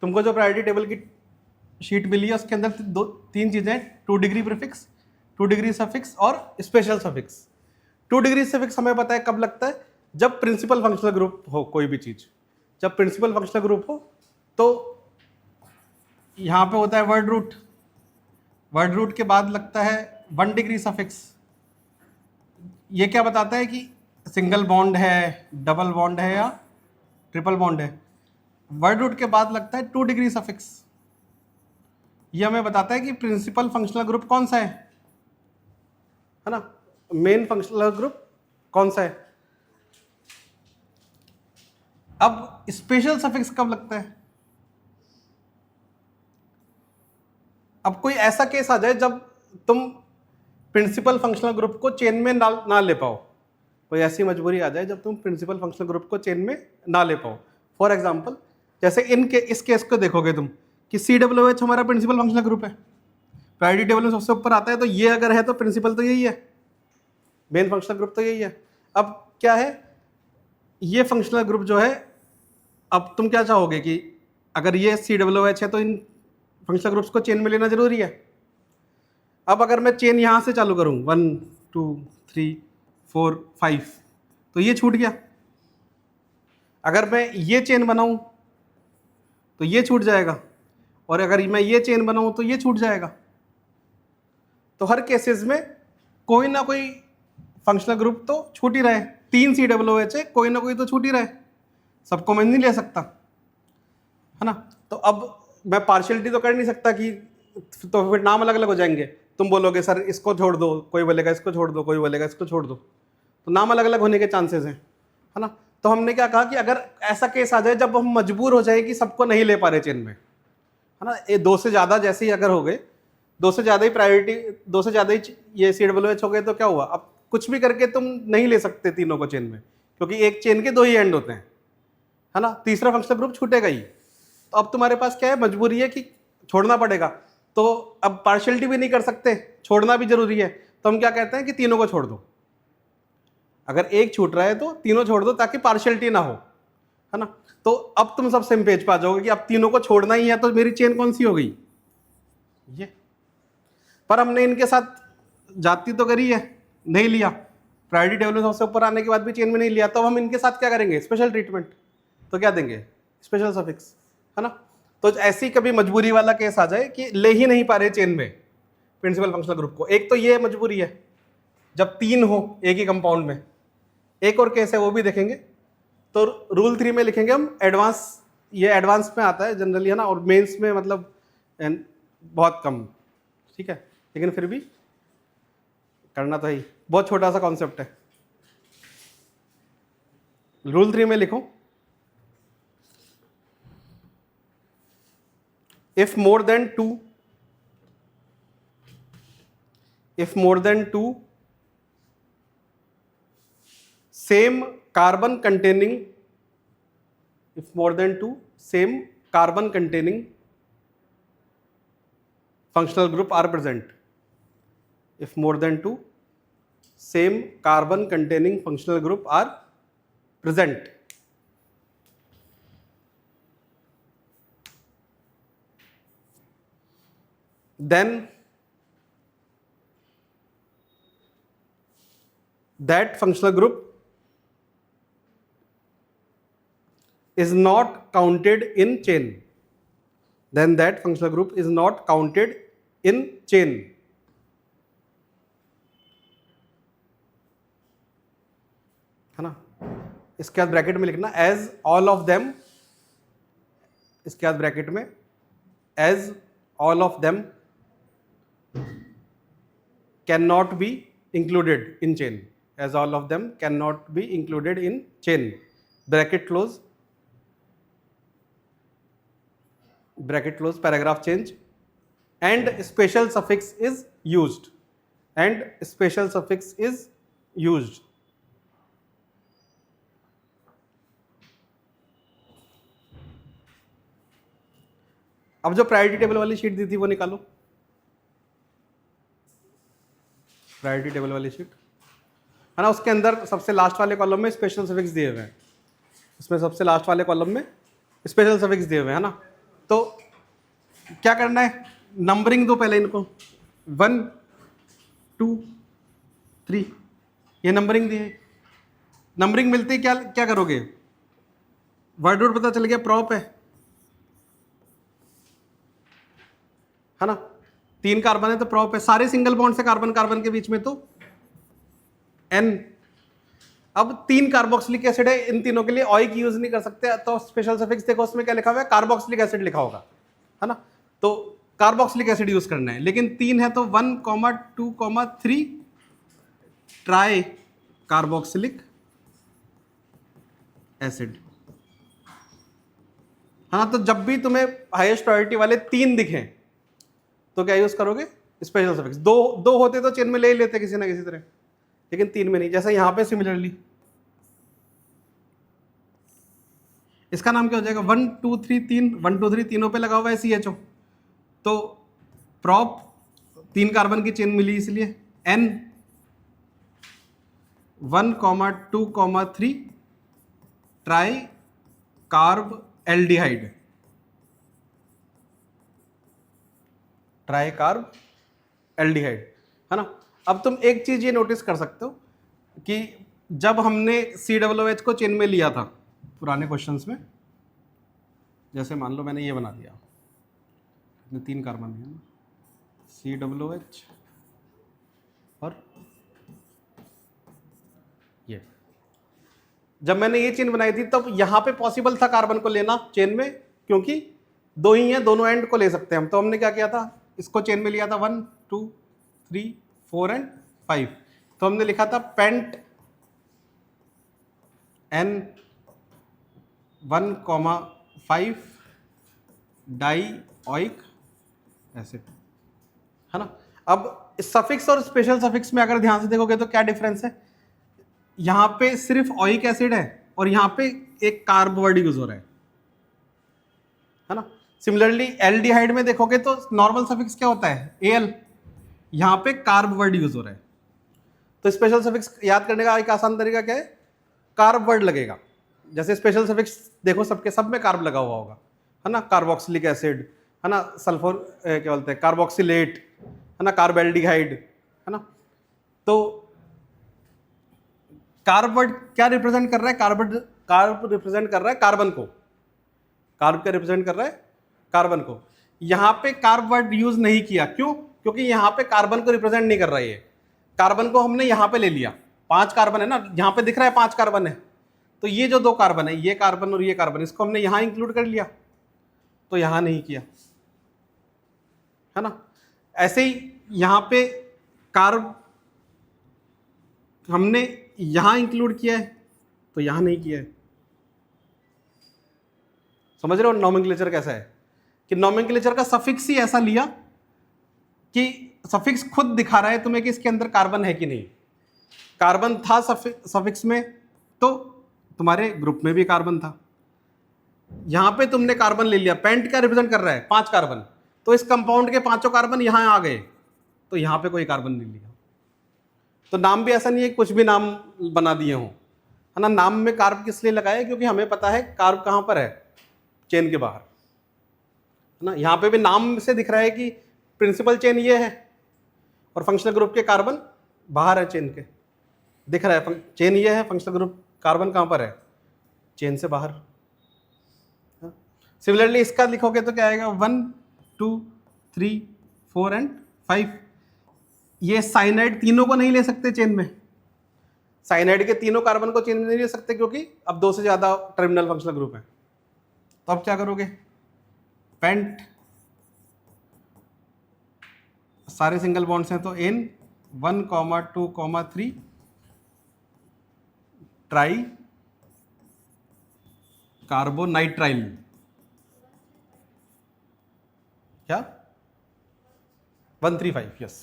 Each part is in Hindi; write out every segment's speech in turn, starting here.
तुमको जो प्रायोरिटी टेबल की शीट मिली है उसके अंदर तीन चीजें हैं, 2 डिग्री प्रीफिक्स, 2 डिग्री सफिक्स और स्पेशल सफिक्स। 2 डिग्री सफिक्स हमें पता है कब लगता है, जब प्रिंसिपल फंक्शनल ग्रुप हो कोई भी चीज। जब प्रिंसिपल फंक्शनल ग्रुप हो तो यहां पे होता है वर्ड रूट, वर्ड रूट के बाद लगता है 1 डिग्री सफिक्स। ये क्या बताता है कि सिंगल बॉन्ड है, डबल बॉन्ड है या ट्रिपल बॉन्ड है। वर्ड रूट के बाद लगता है 2 डिग्री सफिक्स। ये हमें बताता है कि प्रिंसिपल फंक्शनल ग्रुप कौन सा है ना, मेन फंक्शनल ग्रुप कौन सा है। अब स्पेशल सफिक्स कब लगता है, अब कोई ऐसा केस आ जाए जब तुम प्रिंसिपल फंक्शनल ग्रुप को चेन में ना ले पाओ। कोई ऐसी मजबूरी आ जाए जब तुम प्रिंसिपल फंक्शनल ग्रुप को चेन में ना ले पाओ। फॉर एग्जांपल जैसे इस केस को देखोगे तुम कि CWH हमारा प्रिंसिपल फंक्शनल ग्रुप है, प्रायोरिटी टेबल में सबसे ऊपर आता है, तो ये अगर है तो प्रिंसिपल तो यही है, मेन फंक्शनल ग्रुप तो यही है। अब क्या है, ये फंक्शनल ग्रुप जो है, अब तुम क्या चाहोगे कि अगर ये CWH है तो इन फंक्शनल ग्रुप्स को चेन में लेना जरूरी है। अब अगर मैं चेन यहां से चालू करूं 1 2 3 4 5 तो ये छूट गया। अगर मैं ये चेन बनाऊं तो ये छूट जाएगा, और अगर मैं ये चेन बनाऊं तो ये छूट जाएगा। तो हर केसेस में कोई ना कोई फंक्शनल ग्रुप तो छूट ही रहे। 3 CWH है, कोई ना कोई तो छूट ही रहे, सबको मैं नहीं ले सकता, है ना। तो अब मैं पार्शियलिटी तो कर नहीं सकता कि तो फिर नाम अलग अलग हो जाएंगे। तुम बोलोगे सर इसको छोड़ दो, कोई बोलेगा इसको छोड़ दो, कोई बोलेगा इसको छोड़ दो, तो नाम अलग अलग होने के चांसेस हैं, है ना। तो हमने क्या कहा कि अगर ऐसा केस आ जाए जब हम मजबूर हो जाए कि सबको नहीं ले पा रहे चेन में, है ना, ये 2 से ज़्यादा जैसे ही अगर हो गए, 2 से ज़्यादा ही प्रायोरिटी, 2 से ज़्यादा ही ये CWH हो गए, तो क्या हुआ, अब कुछ भी करके तुम नहीं ले सकते तीनों को चेन में, क्योंकि एक चेन के 2 ही एंड होते हैं, है ना। तीसरा फंक्शनल ग्रुप छूटेगा ही। तो अब तुम्हारे पास क्या है, मजबूरी है कि छोड़ना पड़ेगा। तो अब पार्शियलिटी भी नहीं कर सकते, छोड़ना भी जरूरी है, तो हम क्या कहते हैं कि तीनों को छोड़ दो। अगर एक छूट रहा है तो तीनों छोड़ दो ताकि पार्शियलिटी ना हो, है ना। तो अब तुम सब सेम पेज पे आ जाओगे कि अब तीनों को छोड़ना ही है, तो मेरी चेन कौन सी हो गई, ये। पर हमने इनके साथ जाती तो करी है, नहीं लिया, प्रायोरिटी टेबल में सबसे ऊपर आने के बाद भी चेन में नहीं लिया, तो हम इनके साथ क्या करेंगे, स्पेशल ट्रीटमेंट। तो क्या देंगे, स्पेशल सफिक्स, है ना। तो ऐसी कभी मजबूरी वाला केस आ जाए कि ले ही नहीं पा रहे चेन में प्रिंसिपल फंक्शनल ग्रुप को, एक तो ये मजबूरी है जब 3 हो एक ही कंपाउंड में। एक और केस है वो भी देखेंगे, तो रूल 3 में लिखेंगे हम एडवांस, ये एडवांस में आता है जनरली, है ना, और मेंस में मतलब बहुत कम, ठीक है, लेकिन फिर भी करना तो ही, बहुत छोटा सा कॉन्सेप्ट है। रूल 3 में लिखो, if more than 2 same carbon containing functional group are present, if more than 2 same carbon containing functional group are present, then that functional group is not counted in chain, then that functional group is not counted in chain, है ना। इसके बाद ब्रैकेट में लिखना एज ऑल ऑफ देम, इसके बाद ब्रैकेट में as all of them can not be included in chain, as all of them cannot be included in chain, bracket close, paragraph change, and special suffix is used, अब जो प्रायोरिटी टेबल वाली शीट दी थी वो निकालो, प्रायोरिटी टेबल वाली शीट, है ना। उसके अंदर सबसे लास्ट वाले कॉलम में स्पेशल सफिक्स दिए हुए हैं, उसमें सबसे लास्ट वाले कॉलम में स्पेशल सफिक्स दिए हुए हैं, है ना। तो क्या करना है, नंबरिंग दो पहले इनको, 1 2 3, ये नंबरिंग दी है। नंबरिंग मिलती है, क्या क्या करोगे, वर्ड रूट पता चल गया, प्रॉप है ना, 3 कार्बन है तो प्रॉप है, सारे सिंगल बॉन्ड से कार्बन कार्बन के बीच में तो N। अब 3 कार्बोक्सिलिक एसिड है, इन तीनों के लिए ऑइक यूज नहीं कर सकते, तो स्पेशल सफिक्स देखो उसमें क्या लिखा हुआ है, कार्बोक्सिलिक एसिड लिखा होगा, है ना, तो कार्बोक्सिलिक एसिड यूज करना है। लेकिन 3 है तो 1 2 3 ट्राई कार्बोक्सिलिक एसिड, है ना। तो जब भी तुम्हें हाईएस्ट प्रायोरिटी वाले 3 दिखें तो क्या यूज करोगे, स्पेशल सफिक्स। दो होते तो चेन में ले ही लेते किसी ना किसी तरह, लेकिन 3 में नहीं। जैसे यहां पे सिमिलरली इसका नाम क्या हो जाएगा, 1 2 3 3, 1 2 3 तीनों पे लगा हुआ है CHO, तो प्रॉप 3 कार्बन की चेन मिली इसलिए N 1 2 3 try carb aldehyde, try carb aldehyde, है ना। अब तुम एक चीज ये नोटिस कर सकते हो कि जब हमने COOH को चेन में लिया था पुराने क्वेश्चंस में, जैसे मान लो मैंने ये बना दिया, 3 कार्बन दिया ना, COOH और ये, जब मैंने ये चेन बनाई थी तब यहां पे पॉसिबल था कार्बन को लेना चेन में, क्योंकि 2 ही है, दोनों एंड को ले सकते हैं हम। तो हमने क्या किया था, इसको चेन में लिया था 1 2 3 4 एंड 5, तो हमने लिखा था पेंट N 1 5 डाइओइक एसिड, है ना। अब सफिक्स और स्पेशल सफिक्स में अगर ध्यान से देखोगे तो क्या डिफरेंस है, यहां पे सिर्फ ऑइक एसिड है और यहां पे एक कार्ब वर्ड यूज हो रहा है ना। सिमिलरली एल्डिहाइड में देखोगे तो नॉर्मल सफिक्स क्या होता है, Al, यहां पे कार्ब वर्ड यूज हो रहा है। तो स्पेशल सफिक्स याद करने का एक आसान तरीका क्या है, कार्ब वर्ड लगेगा। जैसे स्पेशल सफिक्स देखो सबके सब में कार्ब लगा हुआ होगा, है ना, कार्बोक्सिलिक एसिड, है ना, सल्फर क्या बोलते हैं, कार्बोक्सिलेट, है ना, कार्बेल्डिहाइड, है ना। तो कार्ब वर्ड क्या रिप्रेजेंट कर रहा है, कार्ब रिप्रेजेंट कर रहा है कार्बन को, कार्ब क्या रिप्रेजेंट कर रहा है, कार्बन को। यहां पे कार्ब वर्ड यूज नहीं किया, क्यों, क्योंकि यहां पे कार्बन को रिप्रेजेंट नहीं कर रहा है, ये कार्बन को हमने यहां पे ले लिया, 5 कार्बन है ना, यहां पे दिख रहा है 5 कार्बन है, तो ये जो 2 कार्बन है, ये कार्बन और ये कार्बन, इसको हमने यहां इंक्लूड कर लिया, तो यहां नहीं किया, है ना। ऐसे ही यहां पे कार्ब हमने यहां इंक्लूड किया है तो यहां नहीं किया है। समझ रहे हो नॉमेनक्लेचर कैसा है, कि नॉमेनक्लेचर का सफिक्स ही ऐसा लिया कि सफिक्स खुद दिखा रहा है तुम्हें कि इसके अंदर कार्बन है कि नहीं। कार्बन था सफिक्स में तो तुम्हारे ग्रुप में भी कार्बन था, यहां पे तुमने कार्बन ले लिया, पेंट क्या रिप्रेजेंट कर रहा है, 5 कार्बन, तो इस कंपाउंड के 5 कार्बन यहां आ गए, तो यहां पे कोई कार्बन नहीं लिया। तो नाम भी ऐसा नहीं है कुछ भी नाम बना दिए हों, है ना। नाम में कार्ब किस लिए लगाया, क्योंकि हमें पता है कार्ब कहां पर है, चेन के बाहर, है ना। यहां पे भी नाम से दिख रहा है कि प्रिंसिपल चेन ये है और फंक्शनल ग्रुप के कार्बन बाहर है चेन के, दिख रहा है चेन ये है, फंक्शनल ग्रुप कार्बन कहां पर है, चेन से बाहर। सिमिलरली इसका लिखोगे तो क्या आएगा, 1 2 3 4 एंड 5, ये साइनाइड तीनों को नहीं ले सकते चेन में, साइनाइड के तीनों कार्बन को चेन में नहीं ले सकते, क्योंकि अब 2 से ज्यादा टर्मिनल फंक्शनल ग्रुप है। तो अब क्या करोगे, पेंट सारे सिंगल बॉन्ड्स हैं तो N 1 2 3 ट्राई कार्बोनाइट्राइल, क्या 135, यस।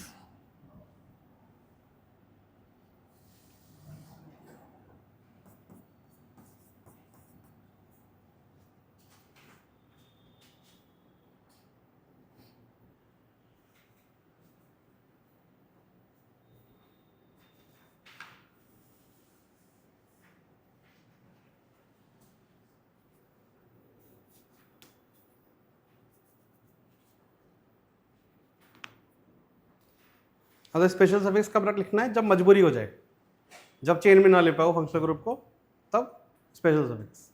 तो स्पेशल सफिक्स कब लिखना है? जब मजबूरी हो जाए, जब चेन में ना ले पाओ फंक्शनल ग्रुप को, तब स्पेशल सफिक्स।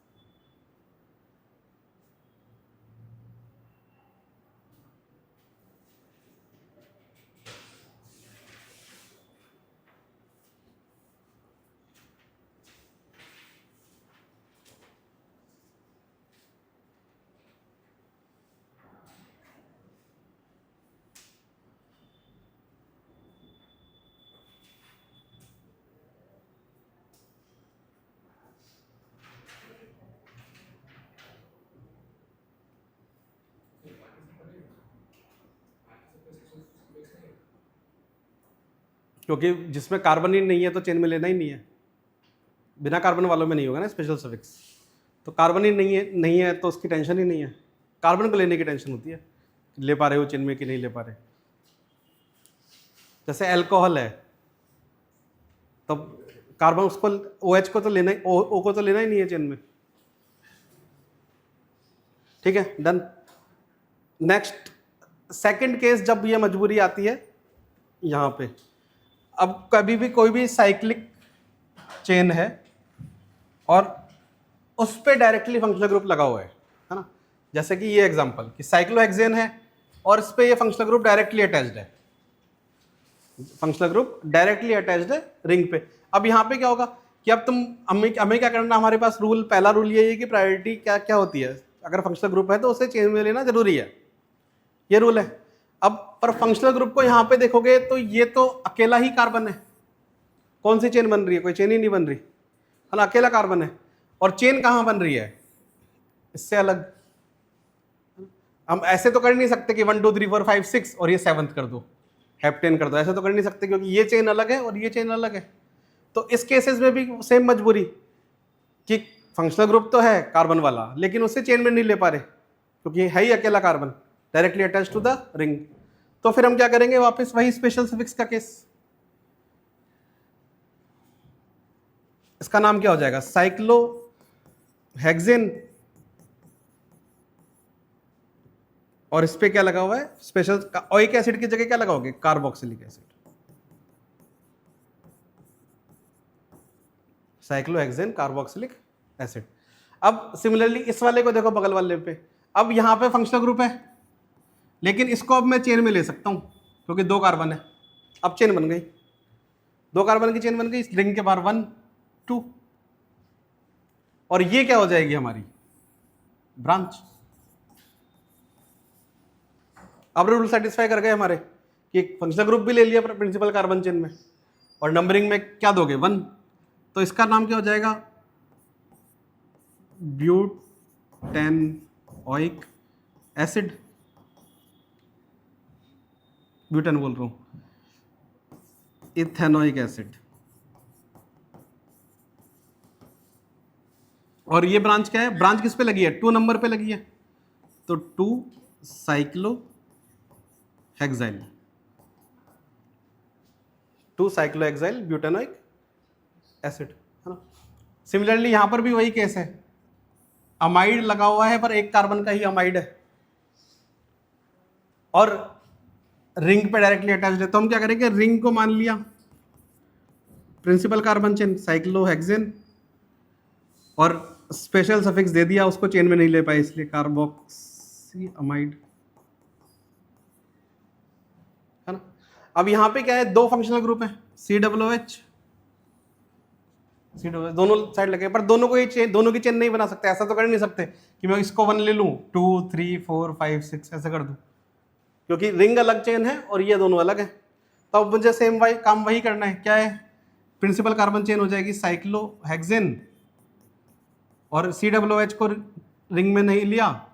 क्योंकि जिसमें कार्बन ही नहीं है तो चेन में लेना ही नहीं है, बिना कार्बन वालों में नहीं होगा ना स्पेशल सफिक्स। तो कार्बन ही नहीं है तो उसकी टेंशन ही नहीं है, कार्बन को लेने की टेंशन होती है, ले पा रहे हो चेन में कि नहीं ले पा रहे। जैसे अल्कोहल है, तो कार्बन उसको OH को तो लेना ही, O को तो लेना ही नहीं है चेन में। ठीक है, डन। नेक्स्ट सेकंड केस, जब ये मजबूरी आती है यहां पे, अब कभी भी कोई भी साइक्लिक चेन है और उस पे डायरेक्टली फंक्शनल ग्रुप लगा हुआ है ना, जैसे कि ये एग्जांपल कि साइक्लोहेक्सेन है और इस पे ये फंक्शनल ग्रुप डायरेक्टली अटैच्ड है, फंक्शनल ग्रुप डायरेक्टली अटैच्ड है रिंग पे। अब यहाँ पे क्या होगा कि अब हमें क्या करना, हमारे पास रूल, पहला रूल ये है कि प्रायोरिटी क्या क्या होती है, अगर फंक्शनल ग्रुप है तो उसे चेन में लेना जरूरी है, ये रूल है। अब पर फंक्शनल ग्रुप को यहाँ पे देखोगे तो ये तो अकेला ही कार्बन है, कौन सी चेन बन रही है? कोई चेन ही नहीं बन रही है ना, अकेला कार्बन है। और चेन कहाँ बन रही है? इससे अलग। हम ऐसे तो कर नहीं सकते कि 1 2 3 4 5 6 और ये 7th कर दो, हेप्टेन कर दो, ऐसे तो कर नहीं सकते, क्योंकि ये चेन अलग है और ये चेन अलग है। तो इस केसेस में भी सेम मजबूरी कि फंक्शनल ग्रुप तो है कार्बन वाला, लेकिन उससे चेन में नहीं ले पा रहे क्योंकि है ही अकेला carbon directly attach to the ring. तो फिर हम क्या करेंगे? वापस वही स्पेशल सफिक्स का केस। इसका नाम क्या हो जाएगा? साइक्लोहेक्सेन, और इस पे क्या लगा हुआ है? स्पेशल ओइक एसिड की जगह क्या लगाओगे? Carboxylic acid, cyclohexane carboxylic acid. अब सिमिलरली इस वाले को देखो, बगल वाले पे, अब यहां पे फंक्शनल ग्रुप है, लेकिन इसको अब मैं चेन में ले सकता हूं क्योंकि 2 कार्बन है। अब चेन बन गई, 2 कार्बन की चेन बन गई, रिंग के बाहर 1 2, और ये क्या हो जाएगी? हमारी ब्रांच। अब रूल सेटिस्फाई कर गए हमारे कि फंक्शनल ग्रुप भी ले लिया प्रिंसिपल कार्बन चेन में, और नंबरिंग में क्या दोगे? 1। तो इसका नाम क्या हो जाएगा? ब्यूटेनोइक एसिड, ब्यूटेन बोल रहा हूं, इथेनोइक एसिड। और ये ब्रांच क्या है? ब्रांच किस पे लगी है? 2 नंबर पे लगी है, तो 2 साइक्लोहेक्साइल, 2 साइक्लोहेक्साइल ब्यूटेनोइक एसिड, है ना। सिमिलरली यहां पर भी वही केस है, अमाइड लगा हुआ है पर एक कार्बन का ही अमाइड है और रिंग पे डायरेक्टली अटैच्ड है। तो हम क्या करेंगे? रिंग को मान लिया प्रिंसिपल कार्बन चेन साइक्लोहेक्सेन, और स्पेशल सफिक्स दे दिया, उसको चेन में नहीं ले पाए इसलिए कार्बोक्सी अमाइड, है ना। अब यहां पे क्या है? 2 फंक्शनल ग्रुप है, COOH, दोनों साइड लगे, पर दोनों को चेन, दोनों की चेन नहीं बना सकते। ऐसा तो कर नहीं सकते कि मैं इसको 1 ले लूं, 2 3 4 5 6 ऐसे कर दूं, क्योंकि रिंग अलग चेन है और ये दोनों अलग है। तो अब मुझे सेम काम वही करना है। क्या है? प्रिंसिपल कार्बन चेन हो जाएगी साइक्लोहेक्सेन, और COOH को रिंग में नहीं लिया,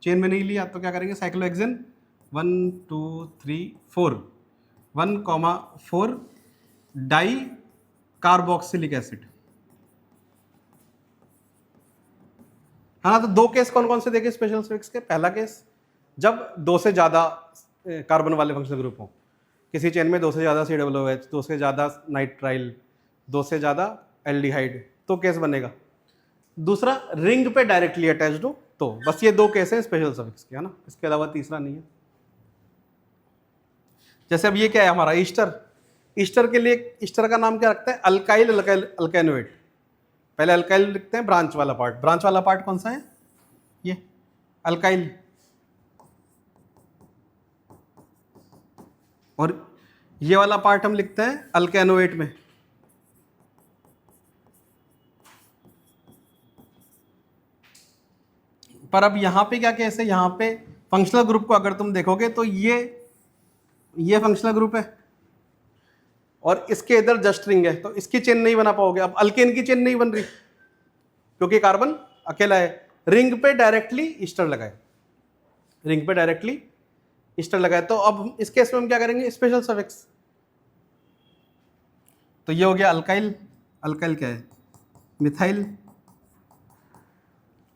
चेन में नहीं लिया, तो क्या करेंगे? साइक्लोहेक्सेन 1 2 3 4, 1,4 डाई कार्बोक्सिलिक एसिड, है ना। तो 2 केस कौन कौन से देखे स्पेशल सफिक्स के? पहला केस, जब 2 से ज्यादा कार्बन वाले फंक्शनल ग्रुप हो, किसी चेन में 2 से ज्यादा COOH, 2 से ज्यादा नाइट्राइल, 2 से ज्यादा एल्डिहाइड, तो केस बनेगा। दूसरा, रिंग पे डायरेक्टली अटैच्ड हो, तो बस ये 2 केस हैं स्पेशल सफिक्स के, है ना, इसके अलावा तीसरा नहीं है। जैसे अब ये क्या है हमारा? ईस्टर, ईस्टर के लिए ईस्टर का नाम क्या रखते हैं? अल्काइल अल्केनोएट। पहले अल्काइल लिखते हैं, ब्रांच वाला पार्ट। ब्रांच वाला पार्ट कौन सा है? ये अल्काइल। और ये वाला पार्ट हम लिखते हैं अल्केनोएट में। पर अब यहां पे क्या केस है? यहां पे फंक्शनल ग्रुप को अगर तुम देखोगे तो ये फंक्शनल ग्रुप है और इसके इधर जस्ट रिंग है, तो इसकी चेन नहीं बना पाओगे। अब अल्केन की चेन नहीं बन रही क्योंकि कार्बन अकेला है। रिंग पे डायरेक्टली ईस्टर लगाए, रिंग पे डायरेक्टली ईस्टर लगाए। तो अब इस केस में हम क्या करेंगे? Special suffix. तो ये हो गया अल्काइल। अल्काइल क्या है? मिथाइल।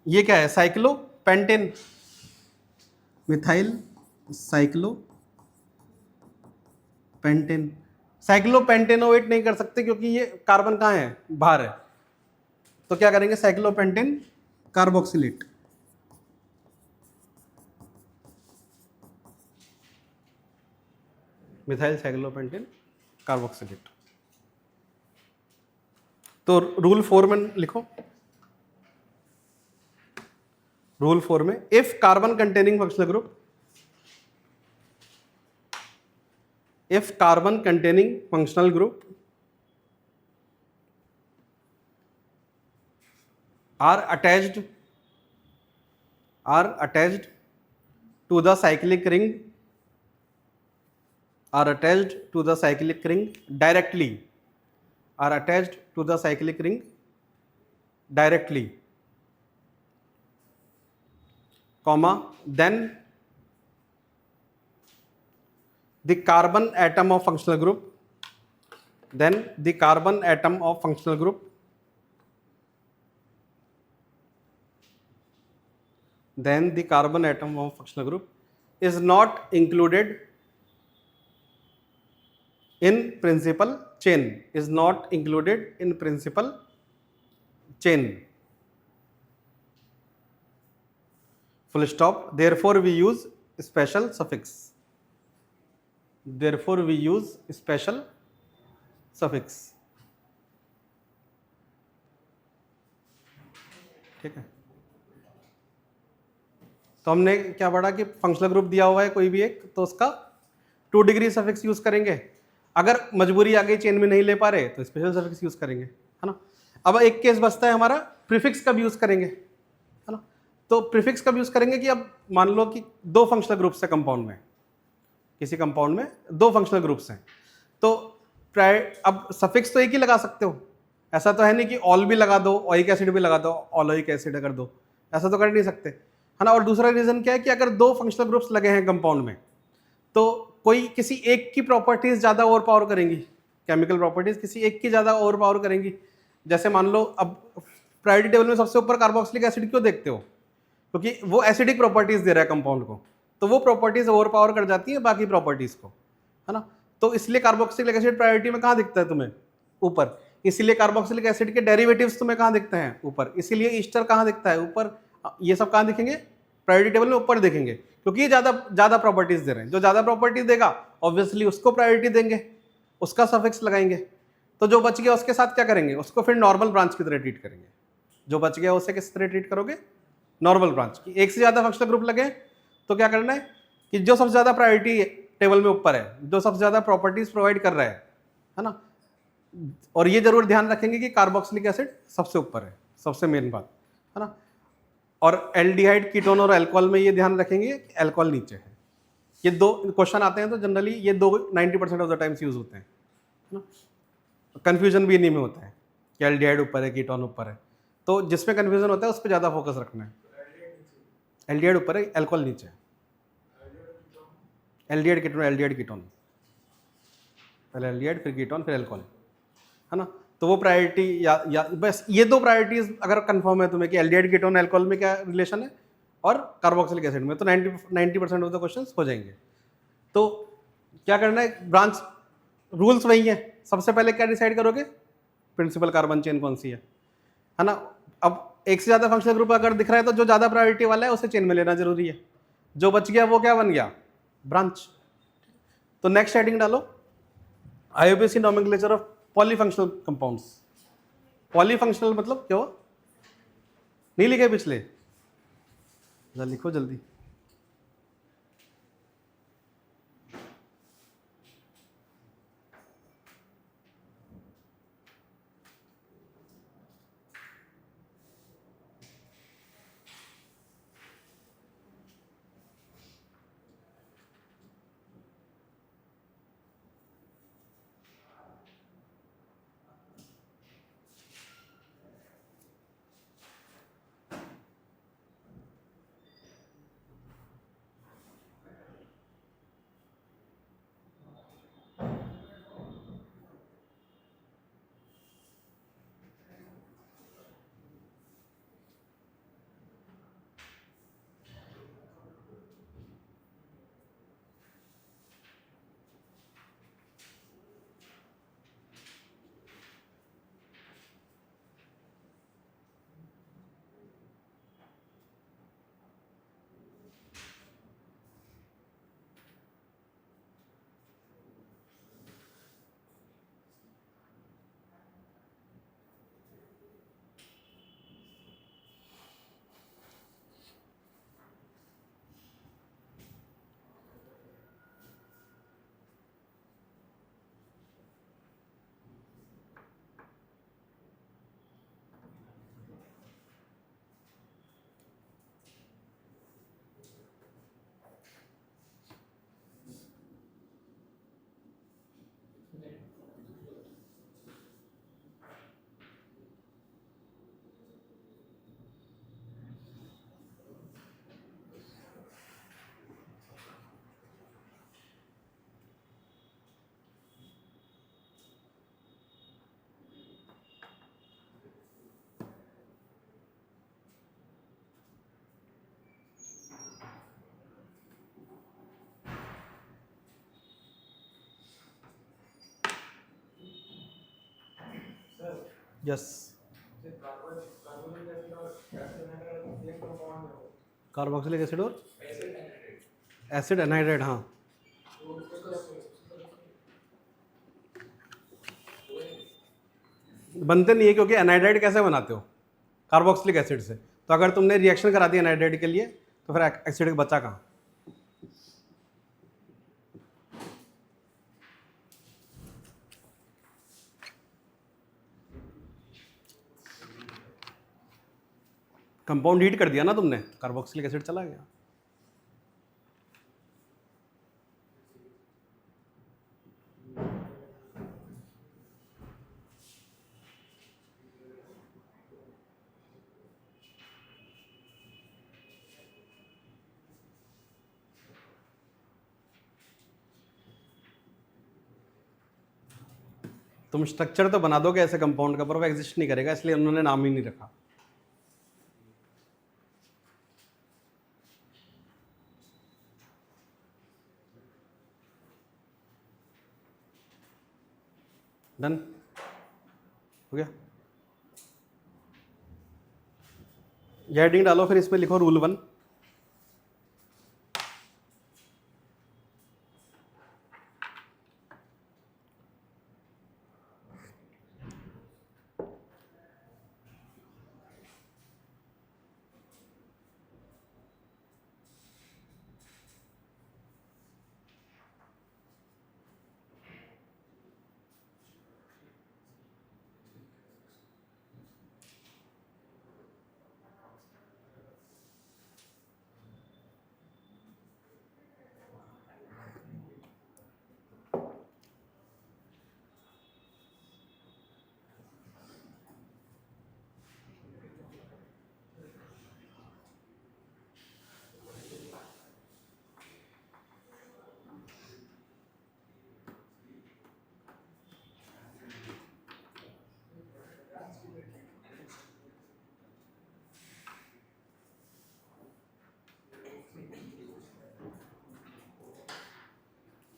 ये क्या है? Cyclo pentane. Methyl cyclo pentane. Cyclo pentanoate नहीं कर सकते क्योंकि ये कार्बन कहाँ है? बाहर है। तो क्या करेंगे? Cyclo pentane carboxylate. Methyl cyclopentane carboxylate. तो रूल 4 में लिखो। रूल 4 में if carbon containing functional group, if carbon containing functional group are attached to the cyclic ring, are attached to the cyclic ring directly, are attached to the cyclic ring directly, comma, then the carbon atom of functional group, then the carbon atom of functional group, then the carbon atom of functional group is not included in principal chain, is not included in principal chain, full stop. Therefore we use special suffix, therefore we use special suffix। ठीक है। तो हमने क्या पढ़ा कि फंक्शनल ग्रुप दिया हुआ है कोई भी एक, तो उसका 2 डिग्री सफिक्स यूज करेंगे। अगर मजबूरी आ गई चेन में नहीं ले पा रहे तो स्पेशल सफिक्स यूज करेंगे, है ना। अब एक केस बचता है हमारा, प्रीफिक्स कब यूज करेंगे, है ना। तो प्रीफिक्स कब यूज करेंगे कि अब मान लो कि 2 फंक्शनल ग्रुप्स है कंपाउंड में, किसी कंपाउंड में 2 फंक्शनल ग्रुप्स हैं, तो अब सफिक्स तो एक ही लगा सकते हो। ऐसा तो है नहीं कि ऑल भी लगा दो, ओइक एसिड भी लगा दो, ऑलोइक एसिड कर दो, ऐसा तो कर नहीं सकते, है ना। और दूसरा रीजन क्या है कि अगर 2 फंक्शनल ग्रुप्स लगे हैं कंपाउंड में तो कोई किसी एक की प्रॉपर्टीज ज्यादा ओवर पावर करेंगी, केमिकल प्रॉपर्टीज किसी एक की ज्यादा ओवर पावर करेंगी। जैसे मान लो अब प्रायोरिटी टेबल में सबसे ऊपर कार्बोक्सिलिक एसिड क्यों देखते हो? क्योंकि वो एसिडिक प्रॉपर्टीज दे रहा है कंपाउंड को, तो वो प्रॉपर्टीज ओवर पावर कर जाती है बाकी प्रॉपर्टीज को, है ना। तो इसलिए कार्बोक्सिलिक एसिड प्रायोरिटी में कहाँ दिखता है तुम्हें? ऊपर। इसलिए कार्बोक्सिलिक एसिड के डेरिवेटिव्स तुम्हें कहाँ दिखते हैं? ऊपर। इसीलिए ईस्टर कहाँ दिखता है? ऊपर। ये सब कहाँ दिखेंगे? प्रायोरिटी टेबल में ऊपर दिखेंगे, क्योंकि ये ज्यादा प्रॉपर्टीज दे रहे हैं। जो ज्यादा प्रॉपर्टीज देगा ऑब्वियसली उसको प्रायोरिटी देंगे, उसका सफिक्स लगाएंगे। तो जो बच गया उसके साथ क्या करेंगे? उसको फिर नॉर्मल ब्रांच की तरह ट्रीट करेंगे। जो बच गया उसे किस तरह ट्रीट करोगे? नॉर्मल ब्रांच की। एक से ज्यादा फंक्शनल ग्रुप लगे तो क्या करना है कि जो सबसे ज्यादा प्रायोरिटी टेबल में ऊपर है, जो सबसे ज्यादा प्रॉपर्टीज प्रोवाइड कर रहा है ना। और ये जरूर ध्यान रखेंगे कि कार्बोक्सिलिक एसिड सबसे ऊपर है, सबसे मेन बात, है ना। और एल्डिहाइड, कीटोन और अल्कोहल में ये ध्यान रखेंगे कि अल्कोहल नीचे है। ये 2 क्वेश्चन आते हैं तो जनरली ये 2 90% ऑफ द टाइम्स यूज होते हैं, है ना। कंफ्यूजन भी इन्हीं में होता है कि एल्डिहाइड ऊपर है, कीटोन ऊपर है। तो जिसमें कंफ्यूजन होता है उस पर ज्यादा फोकस रखना है। एल्डिहाइड ऊपर है, अल्कोहल नीचे है। एल्डिहाइड कीटोन, एल्डिहाइड कीटोन, पहले एल्डिहाइड फिर कीटोन फिर अल्कोहल, है ना। तो वो प्रायोरिटी या बस ये 2 प्रायोरिटीज अगर कंफर्म है तुम्हें कि एल्डिहाइड कीटोन अल्कोहल में क्या रिलेशन है और कार्बोक्सिलिक एसिड में, तो 90% ऑफ द क्वेश्चंस हो जाएंगे। तो क्या करना है? ब्रांच रूल्स वही है। सबसे पहले क्या डिसाइड करोगे? प्रिंसिपल कार्बन चेन कौन सी है ना। अब एक से ज्यादा फंक्शनल ग्रुप अगर दिख रहा है तो जो ज्यादा प्रायोरिटी वाला है उसे चेन में लेना जरूरी है। जो बच गया वो क्या बन गया? ब्रांच। तो नेक्स्ट हेडिंग डालो, IUPAC nomenclature of polyfunctional compounds. Polyfunctional मतलब क्या हुआ? नहीं लिखे पिछले? जरा लिखो जल्दी. Yes. कार्बोक्सिलिक एसिड और एसिड एनाइड्राइड. हाँ, बनते नहीं है क्योंकि एनाइड्राइड कैसे बनाते हो? कार्बोक्सिलिक एसिड से. तो अगर तुमने रिएक्शन करा दी एनाइड्राइड के लिए तो फिर एसिड बचा कहाँ? कंपाउंड हीट कर दिया ना तुमने, कार्बोक्सिलिक एसिड चला गया. तुम स्ट्रक्चर तो बना दोगे ऐसे कंपाउंड का, पर वो एग्जिस्ट नहीं करेगा, इसलिए उन्होंने नाम ही नहीं रखा. डन हो गया. ये हेडिंग डालो, फिर इसमें लिखो rule 1.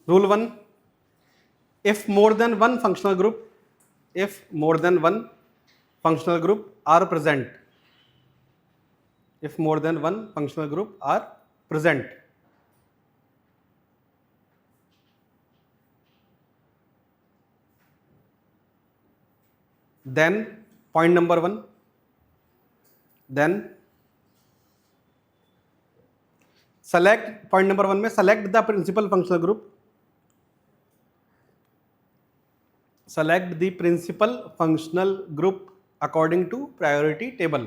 Rule 1, if more than one functional group are present, then point number 1, then select, point number 1 में select the principal functional group, select the principal functional group according to priority table,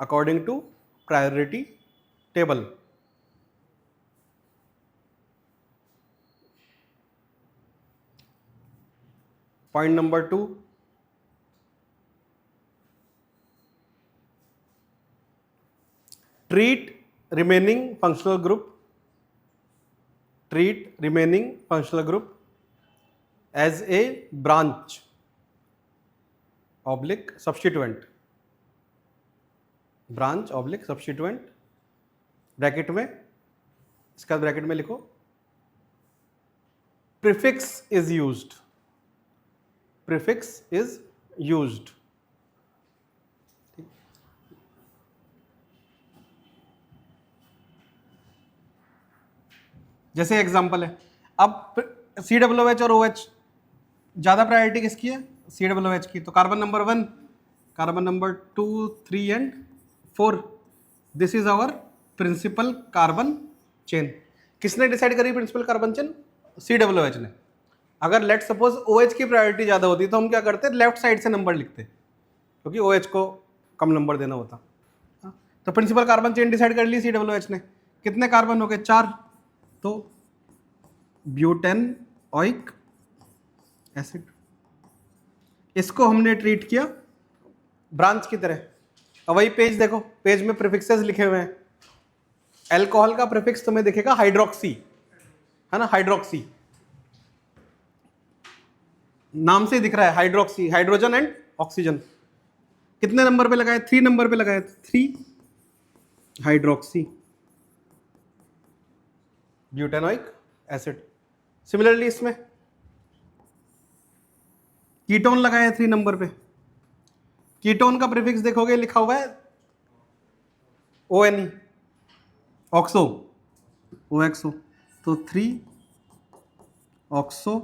according to priority table. Point number 2, treat remaining functional group, treat remaining functional group as a branch oblique substituent, branch oblique substituent, bracket में, इसका ब्रैकेट में लिखो prefix is used, prefix is used. जैसे एग्जांपल है, अब COOH और OH ज़्यादा प्रायोरिटी किसकी है? COOH की। तो carbon number 1, carbon number 2, 3 and 4, this is our principal carbon chain. किसने डिसाइड करी प्रिंसिपल कार्बन चेन? COOH ने। अगर लेट सपोज OH की प्रायोरिटी ज़्यादा होती तो हम क्या करते? लेफ्ट साइड से नंबर लिखते, क्योंकि OH को कम नंबर देना होता। तो प्रिंसिपल कार्बन चेन डिसाइड कर ली COOH ने। कितने कार्बन हो गए? 4। तो ब्यूटेनोइक एसिड, इसको हमने ट्रीट किया ब्रांच की तरह। अब वही पेज देखो, पेज में प्रीफिक्सेस लिखे हुए हैं। अल्कोहल का प्रीफिक्स तुम्हें दिखेगा हाइड्रोक्सी, है ना, हाइड्रोक्सी नाम से दिख रहा है, हाइड्रोक्सी, हाइड्रोजन एंड ऑक्सीजन। कितने नंबर पे लगाए? 3 नंबर पे लगाए, 3 हाइड्रोक्सी ब्यूटेनोइक एसिड। सिमिलरली इसमें कीटोन लगाए 3 नंबर पे। कीटोन का प्रीफिक्स देखोगे लिखा हुआ है ONE, ऑक्सो, OXO। तो 3 ऑक्सो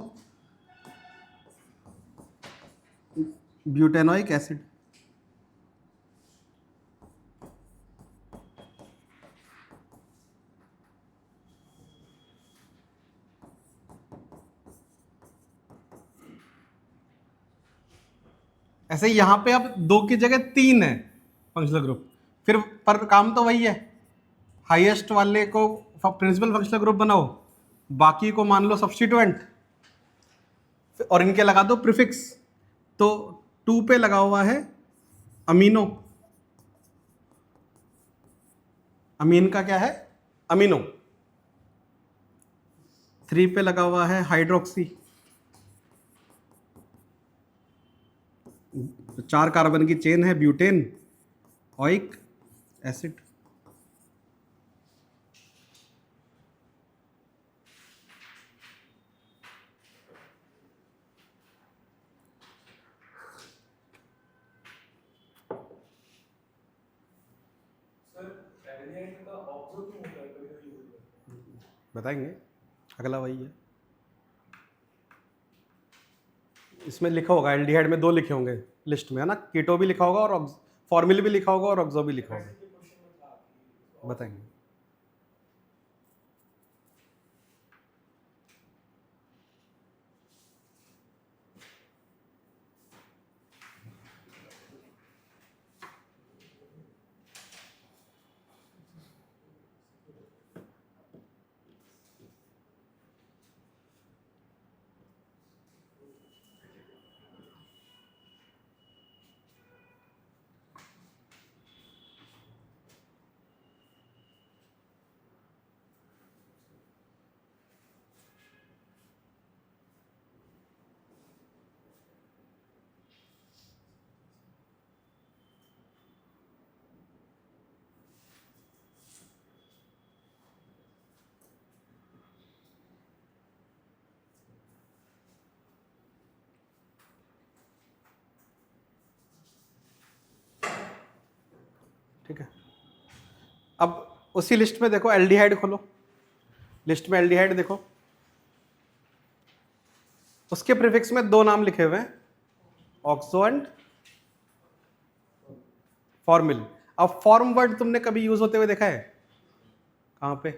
ब्यूटेनोइक एसिड। ऐसे यहां पे अब 2 की जगह 3 है फंक्शनल ग्रुप, फिर पर काम तो वही है, हाईएस्ट वाले को प्रिंसिपल फंक्शनल ग्रुप बनाओ, बाकी को मान लो सब्स्टिट्यूएंट, और इनके लगा दो प्रीफिक्स। तो 2 पे लगा हुआ है अमीनो, अमीन का क्या है? अमीनो। 3 पे लगा हुआ है हाइड्रोक्सी, 4 कार्बन की चेन है, ब्यूटेन ओइक एसिड। बताएंगे, अगला वही है। इसमें लिखा होगा एल्डिहाइड में 2 लिखे होंगे लिस्ट में, है ना, कीटो भी लिखा होगा और फॉर्मिल भी लिखा होगा और ऑक्सो भी लिखा होगा। बताएंगे। ठीक है, अब उसी लिस्ट में देखो, एल्डिहाइड खोलो, लिस्ट में एल्डिहाइड देखो, उसके प्रीफिक्स में 2 नाम लिखे हुए हैं, ऑक्सो एंड फॉर्मिल। अब फॉर्म वर्ड तुमने कभी यूज होते हुए देखा है? कहाँ पे?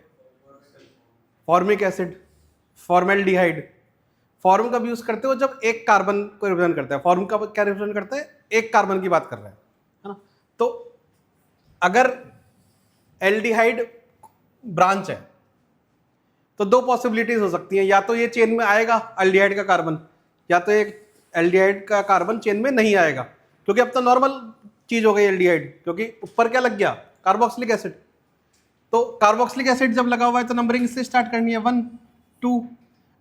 Formic acid, formaldehyde. फॉर्म कब यूज करते हो? जब एक कार्बन को रिप्रेजेंट करता है। फॉर्म का क्या रिप्रेजेंट करता है? एक कार्बन की बात कर रहा है ना। तो अगर एल्डिहाइड ब्रांच है तो दो पॉसिबिलिटीज हो सकती हैं, या तो ये चेन में आएगा एल्डिहाइड का कार्बन, या तो एक एल्डिहाइड का कार्बन चेन में नहीं आएगा, क्योंकि अब तो नॉर्मल चीज हो गई एल्डिहाइड, क्योंकि ऊपर क्या लग गया? Carboxylic acid. तो कार्बोक्सिलिक एसिड जब लगा हुआ है तो नंबरिंग से स्टार्ट करनी है, 1 2।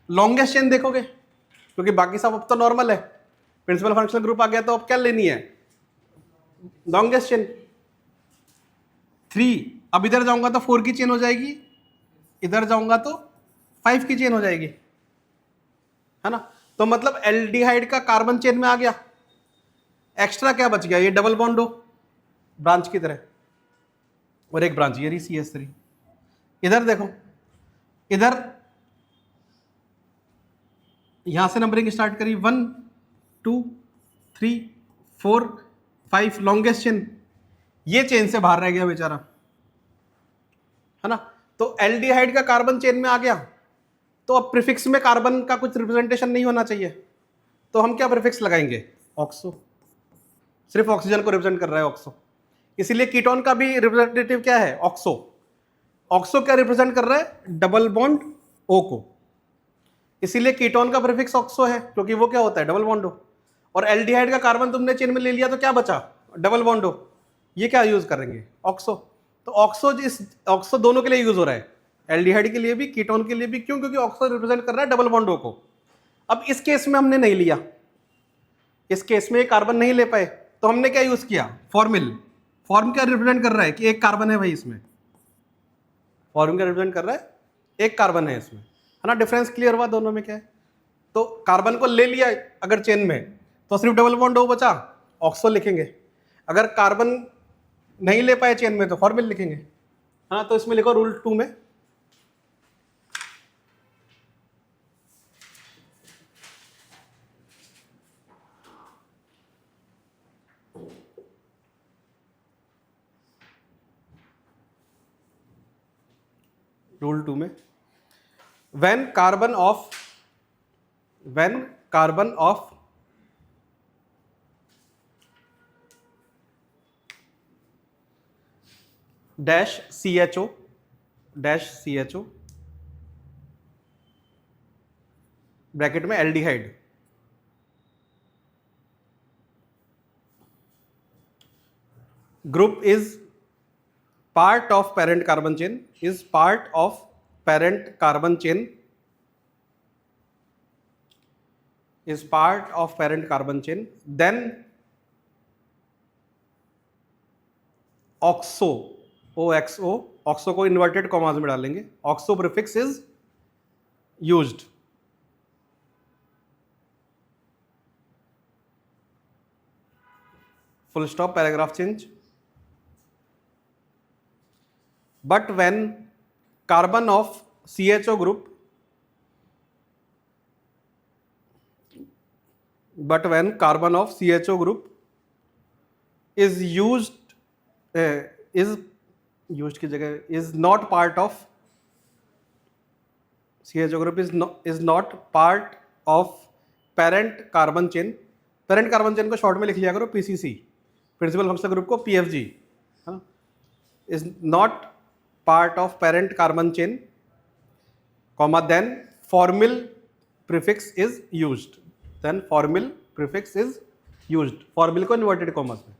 लॉन्गेस्ट चेन देखोगे, क्योंकि बाकी सब अब तो नॉर्मल है, प्रिंसिपल फंक्शनल ग्रुप आ गया, तो अब क्या लेनी है? Longest chain 3। अब इधर जाऊंगा तो 4 की चेन हो जाएगी, इधर जाऊंगा तो 5 की चेन हो जाएगी, है ना। तो मतलब एल्डिहाइड का कार्बन चेन में आ गया, एक्स्ट्रा क्या बच गया? ये डबल बॉन्ड हो ब्रांच की तरह, और एक ब्रांच ये रही CH3। इधर देखो, इधर यहां से नंबरिंग स्टार्ट करी, 1 2 3 4 5, लॉन्गेस्ट चेन। ये चेन से बाहर रह गया बेचारा, है ना। तो एल्डिहाइड का कार्बन चेन में आ गया, तो अब प्रीफिक्स में कार्बन का कुछ रिप्रेजेंटेशन नहीं होना चाहिए, तो हम क्या प्रीफिक्स लगाएंगे? ऑक्सो। सिर्फ ऑक्सीजन को रिप्रेजेंट कर रहा है ऑक्सो, इसीलिए कीटोन का भी रिप्रेजेंटेटिव क्या है? ऑक्सो। ऑक्सो क्या रिप्रेजेंट कर रहा है? डबल बॉन्ड ओ को, इसीलिए कीटोन का प्रीफिक्स ऑक्सो है, क्योंकि वो क्या होता है? Double bond O. और एल्डिहाइड का कार्बन तुमने चेन में ले लिया तो क्या बचा? Double bond O. ये क्या यूज करेंगे? ऑक्सो। तो ऑक्सो, इस ऑक्सो दोनों के लिए यूज हो रहा है, एल्डिहाइड के लिए भी, कीटोन के लिए भी। क्यों? क्योंकि ऑक्सो रिप्रेजेंट कर रहा है डबल बॉन्ड ओ को। अब इस केस में हमने नहीं लिया, इस केस में कार्बन नहीं ले पाए, तो हमने क्या यूज किया? फॉर्मिल। फॉर्म क्या रिप्रेजेंट कर रहा है? कि एक कार्बन है भाई इसमें। फॉर्म क्या रिप्रेजेंट कर रहा है? एक कार्बन है इसमें, है ना। डिफरेंस क्लियर हुआ दोनों में क्या है? तो कार्बन को ले लिया अगर चेन में, तो सिर्फ डबल बॉन्ड ओ बचा, ऑक्सो लिखेंगे। अगर कार्बन नहीं ले पाए चेन में तो फॉर्मिल लिखेंगे, है ना। तो इसमें लिखो रूल 2 में, रूल 2 में, when carbon of dash CHO bracket में aldehyde group is part of parent carbon chain, is part of parent carbon chain, is part of parent carbon chain, then oxo, OXO, oxo को इन्वर्टेड कॉमास में डालेंगे, oxo prefix is used. Full stop, paragraph change. But when carbon of CHO group is used की जगह is not part of CHO group is not part of parent carbon chain। parent carbon chain को शॉर्ट में लिख लिया करो PCC, प्रिंसिपल फंक्शनल ग्रुप को PFG, is not part of parent carbon chain, comma, then formyl prefix is used, then formyl prefix is used, formyl को इन्वर्टेड कॉमर्स में।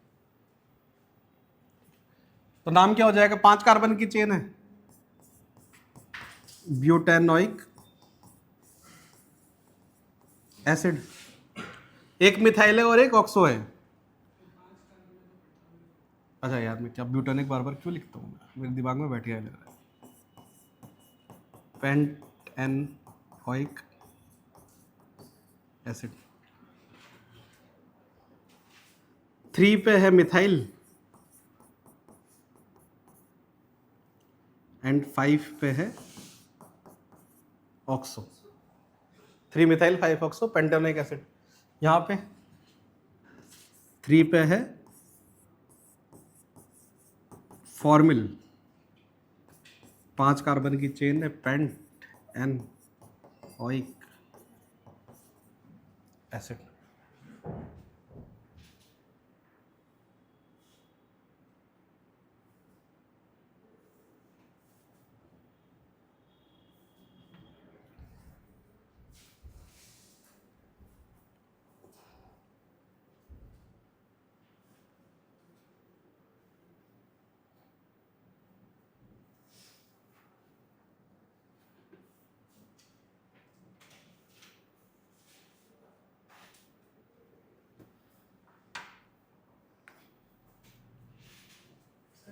तो नाम क्या हो जाएगा? 5 कार्बन की चेन है, ब्यूटेनोइक एसिड, एक मिथाइल है और एक ऑक्सो है। अच्छा यार, मैं क्या ब्यूटेनिक बार बार क्यों लिखता हूँ? मेरे दिमाग में बैठ गया लग रहा है। पेंटेनोइक एसिड, 3 पे है मिथाइल एंड 5 पे है oxo. 3 methyl 5 oxo, pentanoic acid. यहाँ पे 3 पे है फॉर्मिल, 5 कार्बन की चेन है, पेंट एन ओइक एसिड।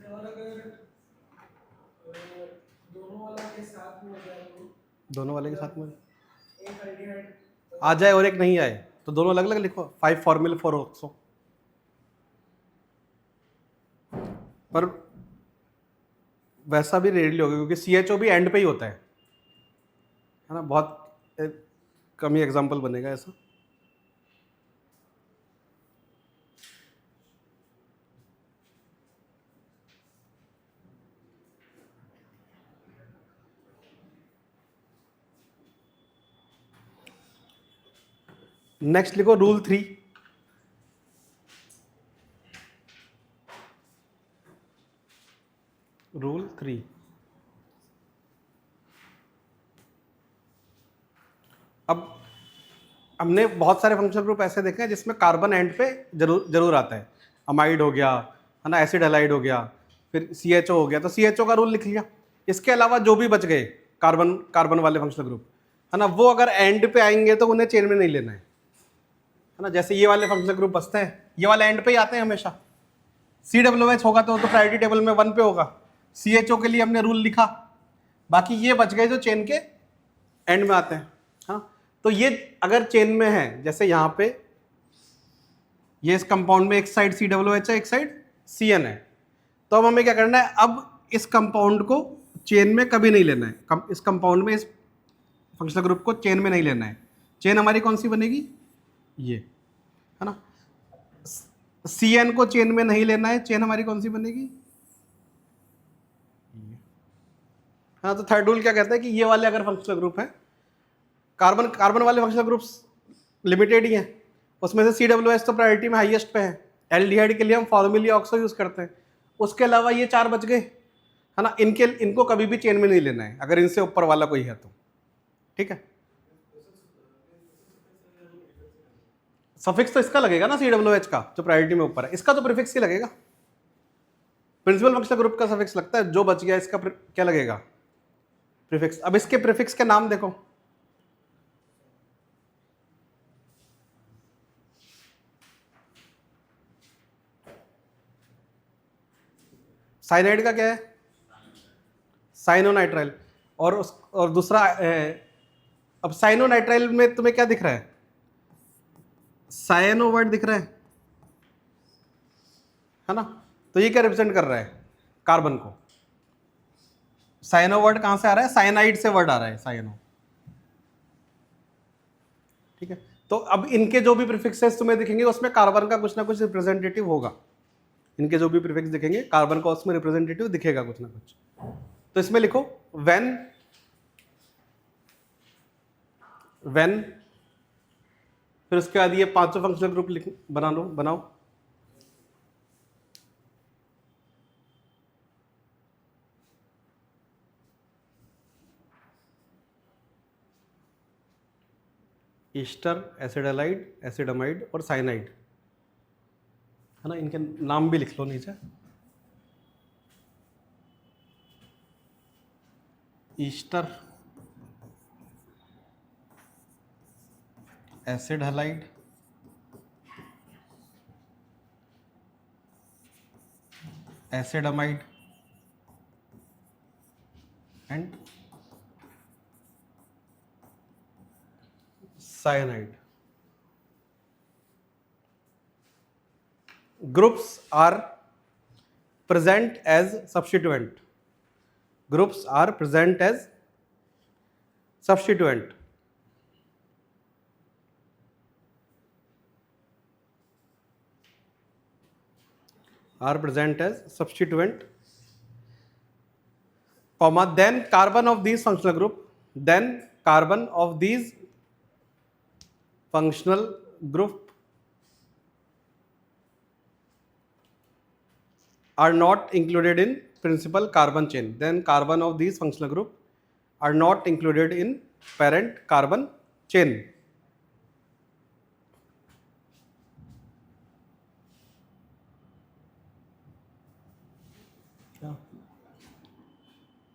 और अगर दोनों वाला के साथ में हो जाए तो दोनों वाले के साथ में एक अल्डिहाइड आ जाए और एक नहीं आए तो दोनों अलग अलग लिखो, 5 फॉर्मिल 4 ऑक्सो। पर वैसा भी रेयरली होगा क्योंकि CHO भी एंड पे ही होता है ना, बहुत कम ही एग्जाम्पल बनेगा ऐसा। नेक्स्ट लिखो रूल 3। रूल 3, अब हमने बहुत सारे फंक्शनल ग्रुप ऐसे देखे हैं जिसमें कार्बन एंड पे जरूर जरूर आता है। अमाइड हो गया है ना, एसिड हैलाइड हो गया, फिर CHO हो गया, तो CHO का रूल लिख लिया। इसके अलावा जो भी बच गए कार्बन कार्बन वाले फंक्शनल ग्रुप है ना, वो अगर एंड पे आएंगे तो उन्हें चेन में नहीं लेना है ना। जैसे ये वाले फंक्शनल ग्रुप बचते हैं, ये वाले एंड पे ही आते हैं हमेशा। COOH होगा तो प्रायोरिटी टेबल में 1 पे होगा। CHO के लिए हमने रूल लिखा, बाकी ये बच गए जो चेन के एंड में आते हैं। हाँ, तो ये अगर चेन में है, जैसे यहाँ पे ये इस कंपाउंड में एक साइड COOH है, एक साइड CN है, तो अब हमें क्या करना है, अब इस कंपाउंड को चेन में कभी नहीं लेना है। इस कंपाउंड में, इस फंक्शनल ग्रुप को चेन में नहीं लेना है। चेन हमारी कौन सी बनेगी, ये है ना। CN को चेन में नहीं लेना है, चेन हमारी कौन सी बनेगी, हाँ। तो थर्ड रूल क्या कहता है कि ये वाले अगर फंक्शनल ग्रुप है, कार्बन कार्बन वाले फंक्शनल ग्रुप्स लिमिटेड ही हैं, उसमें से COOH तो प्रायोरिटी में हाईएस्ट पे है। एल्डिहाइड के लिए हम फॉर्मली ऑक्सो यूज करते हैं। उसके अलावा ये 4 बच गए है ना, इनको कभी भी चेन में नहीं लेना है अगर इनसे ऊपर वाला कोई है तो, ठीक है। सफिक्स तो इसका लगेगा ना, COOH का जो प्रायोरिटी में ऊपर है, इसका तो प्रीफिक्स ही लगेगा। प्रिंसिपल फंक्शनल ग्रुप का सफिक्स लगता है, जो बच गया इसका क्या लगेगा, प्रीफिक्स। अब इसके प्रीफिक्स के नाम देखो, साइनाइड का क्या है, साइनोनाइट्राइल। और दूसरा अब साइनोनाइट्राइल में तुम्हें क्या दिख रहा है, साइनो वर्ड दिख रहा है ना। तो ये क्या रिप्रेजेंट कर रहा है, कार्बन को। साइनो वर्ड कहां से आ रहा है, साइनाइड से वर्ड आ रहा है, साइनो, ठीक है। तो अब इनके जो भी प्रीफिक्सेस तुम्हें दिखेंगे उसमें कार्बन का कुछ ना कुछ रिप्रेजेंटेटिव होगा। इनके जो भी प्रीफिक्स दिखेंगे कार्बन का उसमें रिप्रेजेंटेटिव दिखेगा कुछ ना कुछ। तो इसमें लिखो व्हेन फिर उसके बाद ये 5 फंक्शनल ग्रुप बनाओ। ईस्टर, एसिडालाइड, एसिडामाइड और साइनाइड है ना, इनके नाम भी लिख लो नीचे। Ester, acid halide, acid amide and cyanide. Groups are present as substituent. Groups are present as substituent. are present as substituent, comma, then carbon of these functional group, then carbon of these functional group are not included in principal carbon chain, then carbon of these functional group are not included in parent carbon chain.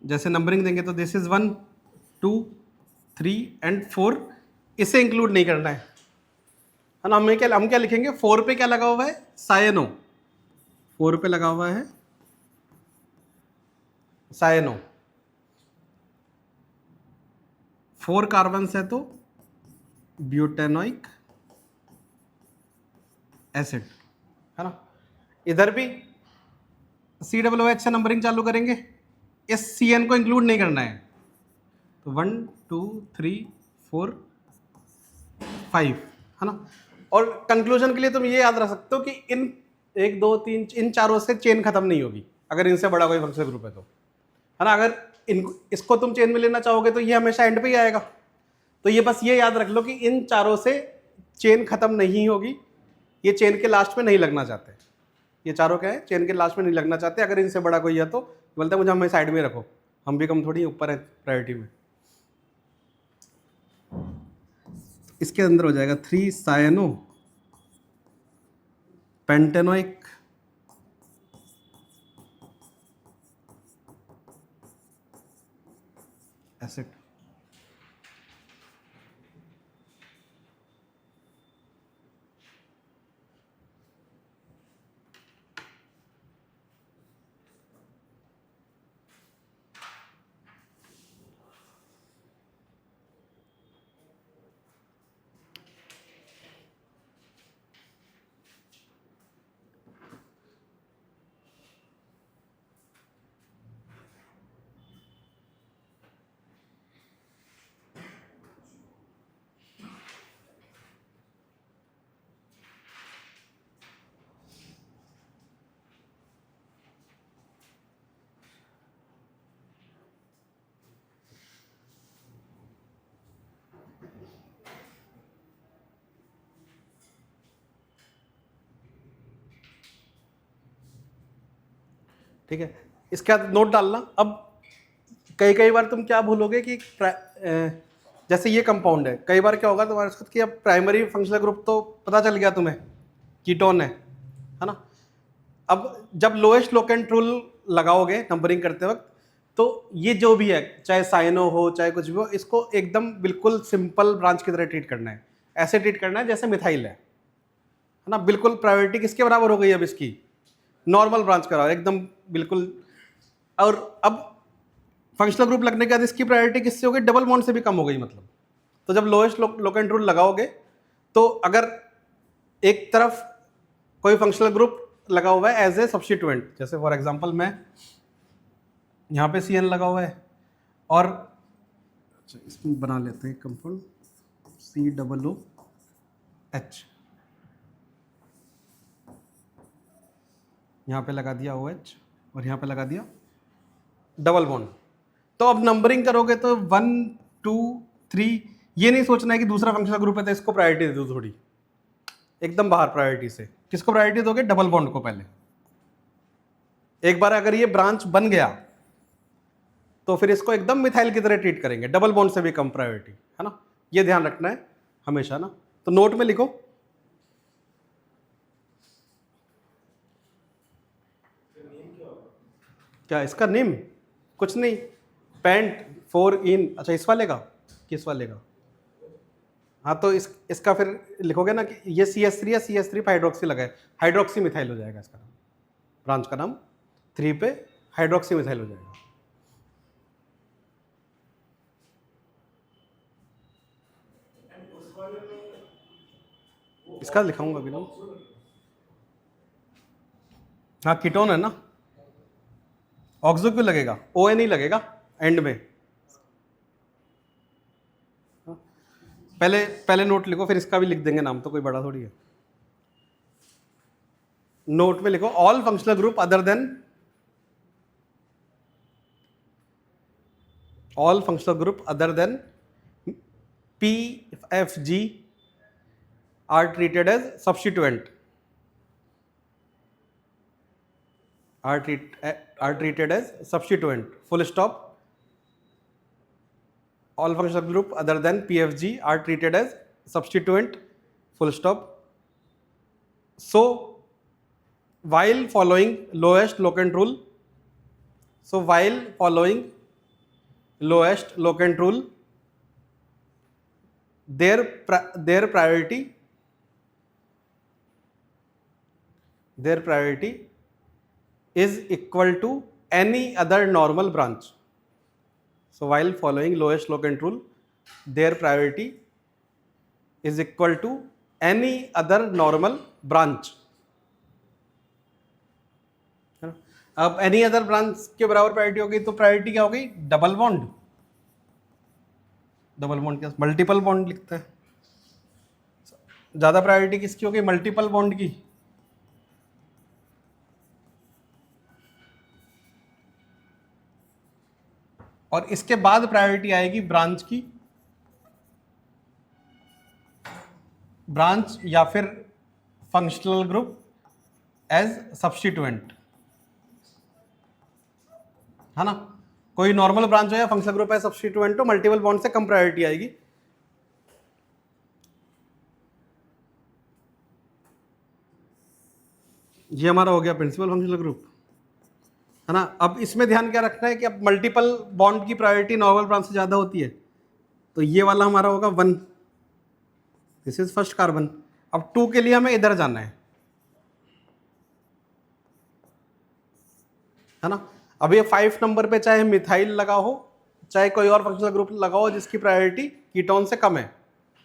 जैसे नंबरिंग देंगे तो दिस इज 1 2 3 एंड 4, इसे इंक्लूड नहीं करना है ना। हम क्या लिखेंगे, 4 पे क्या लगा हुआ है, सायनो, 4 पे लगा हुआ है सायनो, 4 कार्बन है तो ब्यूटेनोइक एसिड, है ना। इधर भी COOH से नंबरिंग चालू करेंगे, इस CN को इंक्लूड नहीं करना है, तो 1 2 3 4 5, है ना। और कंक्लूजन के लिए तुम ये याद रख सकते हो कि इन 1 2 3 इन चारों से चेन खत्म नहीं होगी अगर इनसे बड़ा कोई फंक्शनल ग्रुप है तो, है ना। अगर इसको तुम चेन में लेना चाहोगे तो ये हमेशा एंड पे ही आएगा। तो ये बस ये याद रख लो कि इन चारों से चेन खत्म नहीं होगी, ये चेन के लास्ट में नहीं लगना चाहते, ये चारों क्या है, चेन के लास्ट में नहीं लगना चाहते। अगर इनसे बड़ा कोई है तो बोलते हैं मुझे हमें साइड में रखो, हम भी कम थोड़ी ऊपर है प्रायोरिटी में। इसके अंदर हो जाएगा 3 सायनो पेंटेनोइक एसिड। ठीक है, इसके बाद नोट डालना। अब कई बार तुम क्या भूलोगे कि जैसे ये कंपाउंड है, कई बार क्या होगा तुम्हारे साथ कि अब प्राइमरी फंक्शनल ग्रुप तो पता चल गया तुम्हें, कीटोन है ना। अब जब लोएस्ट लोकेंट रूल लगाओगे नंबरिंग करते वक्त, तो ये जो भी है, चाहे साइनो हो चाहे कुछ भी हो, इसको एकदम बिल्कुल सिंपल ब्रांच की तरह ट्रीट करना है। ऐसे ट्रीट करना है जैसे मिथाइल है ना। बिल्कुल प्रायोरिटी किसके बराबर हो गई अब इसकी, नॉर्मल ब्रांच कराओ एकदम बिल्कुल। और अब फंक्शनल ग्रुप लगने के बाद इसकी प्रायोरिटी किससे हो गई, डबल बॉन्ड से भी कम हो गई मतलब। तो जब लोएस्ट लोकेंट रूल लगाओगे तो अगर एक तरफ कोई फंक्शनल ग्रुप लगा हुआ है एज ए सब्स्टिट्यूएंट, जैसे फॉर एग्जांपल मैं यहाँ पे CN लगा हुआ है और इसमें बना लेते हैं कंपाउंड COOH, यहाँ पे लगा दिया OH और यहाँ पे लगा दिया डबल बॉन्ड। तो अब नंबरिंग करोगे तो 1 2 3, ये नहीं सोचना है कि दूसरा फंक्शनल ग्रुप है तो इसको प्रायोरिटी दे दो थोड़ी, एकदम बाहर प्रायोरिटी से। किसको प्रायोरिटी दोगे, डबल बॉन्ड को पहले। एक बार अगर ये ब्रांच बन गया तो फिर इसको एकदम मिथाइल की तरह ट्रीट करेंगे, डबल बॉन्ड से भी कम प्रायोरिटी, है ना। ये ध्यान रखना है हमेशा ना। तो नोट में लिखो, क्या इसका नेम, कुछ नहीं, पेंट 4 इन, अच्छा इस वाले का, किस वाले का, हाँ तो इसका फिर लिखोगे ना कि ये CH3 या CH3 पे हाइड्रोक्सी लगा है, हाइड्रोक्सी मिथाइल हो जाएगा इसका नाम, ब्रांच का नाम 3 पे हाइड्रोक्सी मिथाइल हो जाएगा। इसका लिखाऊंगा अभी नाम, हाँ कीटोन है ना, ऑक्सो क्यों लगेगा, ON ही लगेगा एंड में। पहले नोट लिखो, फिर इसका भी लिख देंगे नाम, तो कोई बड़ा थोड़ी है। नोट में लिखो all functional group other than all functional group other than P, F, G are treated as substituent. Are treated as substituent. Full stop. All functional group other than P, F, G are treated as substituent. Full stop. So while following lowest locant rule, their priority is equal to any other normal branch. So while following lowest locant rule, their priority is equal to any other normal branch. है ना? अब एनी अदर ब्रांच के बराबर प्रायोरिटी हो गई तो प्रायोरिटी क्या हो गई? डबल बॉन्ड क्या? मल्टीपल बॉन्ड लिखते हैं. ज्यादा प्रायोरिटी किसकी हो गई? मल्टीपल बॉन्ड की. और इसके बाद प्रायोरिटी आएगी ब्रांच की, ब्रांच या फिर फंक्शनल ग्रुप एज सब्स्टिट्यूएंट, है ना. कोई नॉर्मल ब्रांच हो या फंक्शनल ग्रुप एज सब्स्टिट्यूएंट हो, मल्टीपल बॉन्ड से कम प्रायोरिटी आएगी. ये हमारा हो गया प्रिंसिपल फंक्शनल ग्रुप, है ना. अब इसमें ध्यान क्या रखना है कि अब मल्टीपल बॉन्ड की प्रायोरिटी नॉर्मल ब्रांच से ज्यादा होती है, तो ये वाला हमारा होगा 1. This is first carbon. अब 2 के लिए हमें इधर जाना है ना. अब ये 5 नंबर पे चाहे मिथाइल लगा हो, चाहे कोई और फंक्शनल ग्रुप लगा हो जिसकी प्रायोरिटी कीटोन से कम है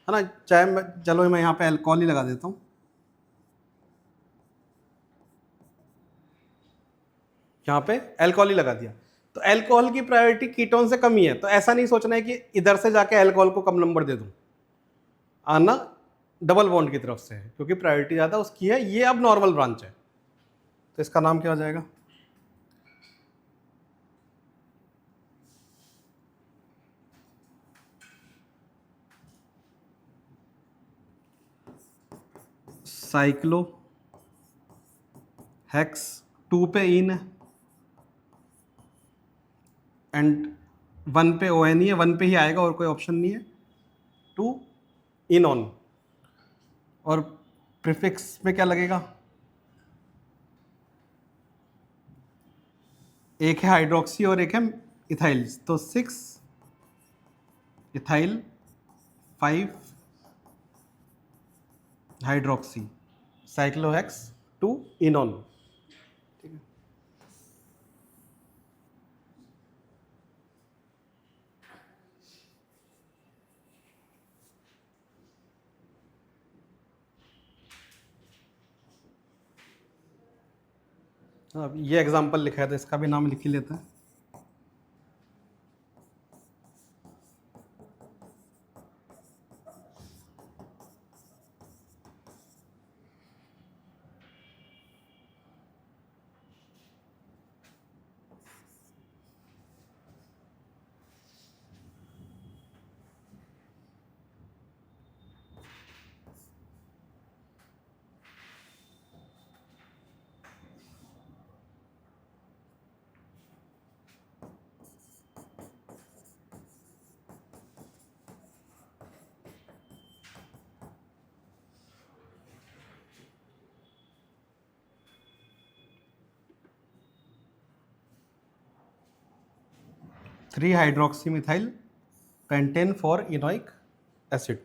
ना. चाहे चलो मैं यहाँ पे अल्कोहल ही लगा देता हूँ. यहाँ पे अल्कोहल ही लगा दिया, तो अल्कोहल की प्रायोरिटी कीटोन से कम ही है. तो ऐसा नहीं सोचना है कि इधर से जाके अल्कोहल को कम नंबर दे दूं. आना डबल बॉन्ड की तरफ से है, क्योंकि प्रायोरिटी ज़्यादा उसकी है. ये अब नॉर्मल ब्रांच है, तो इसका नाम क्या हो जाएगा? Cyclo hex. 2 पे इन है एंड 1 पे ओ एन ही है. 1 पे ही आएगा और कोई ऑप्शन नहीं है. 2 इनॉन. और प्रीफिक्स में क्या लगेगा? एक है हाइड्रोक्सी और एक है इथाइल, तो 6 इथाइल 5 हाइड्रोक्सी साइक्लोहेक्स 2 इनॉन. ठीक है. अब ये एग्जांपल लिखा है तो इसका भी नाम लिख ही लेते हैं. Three hydroxy methyl pentane four enoic acid.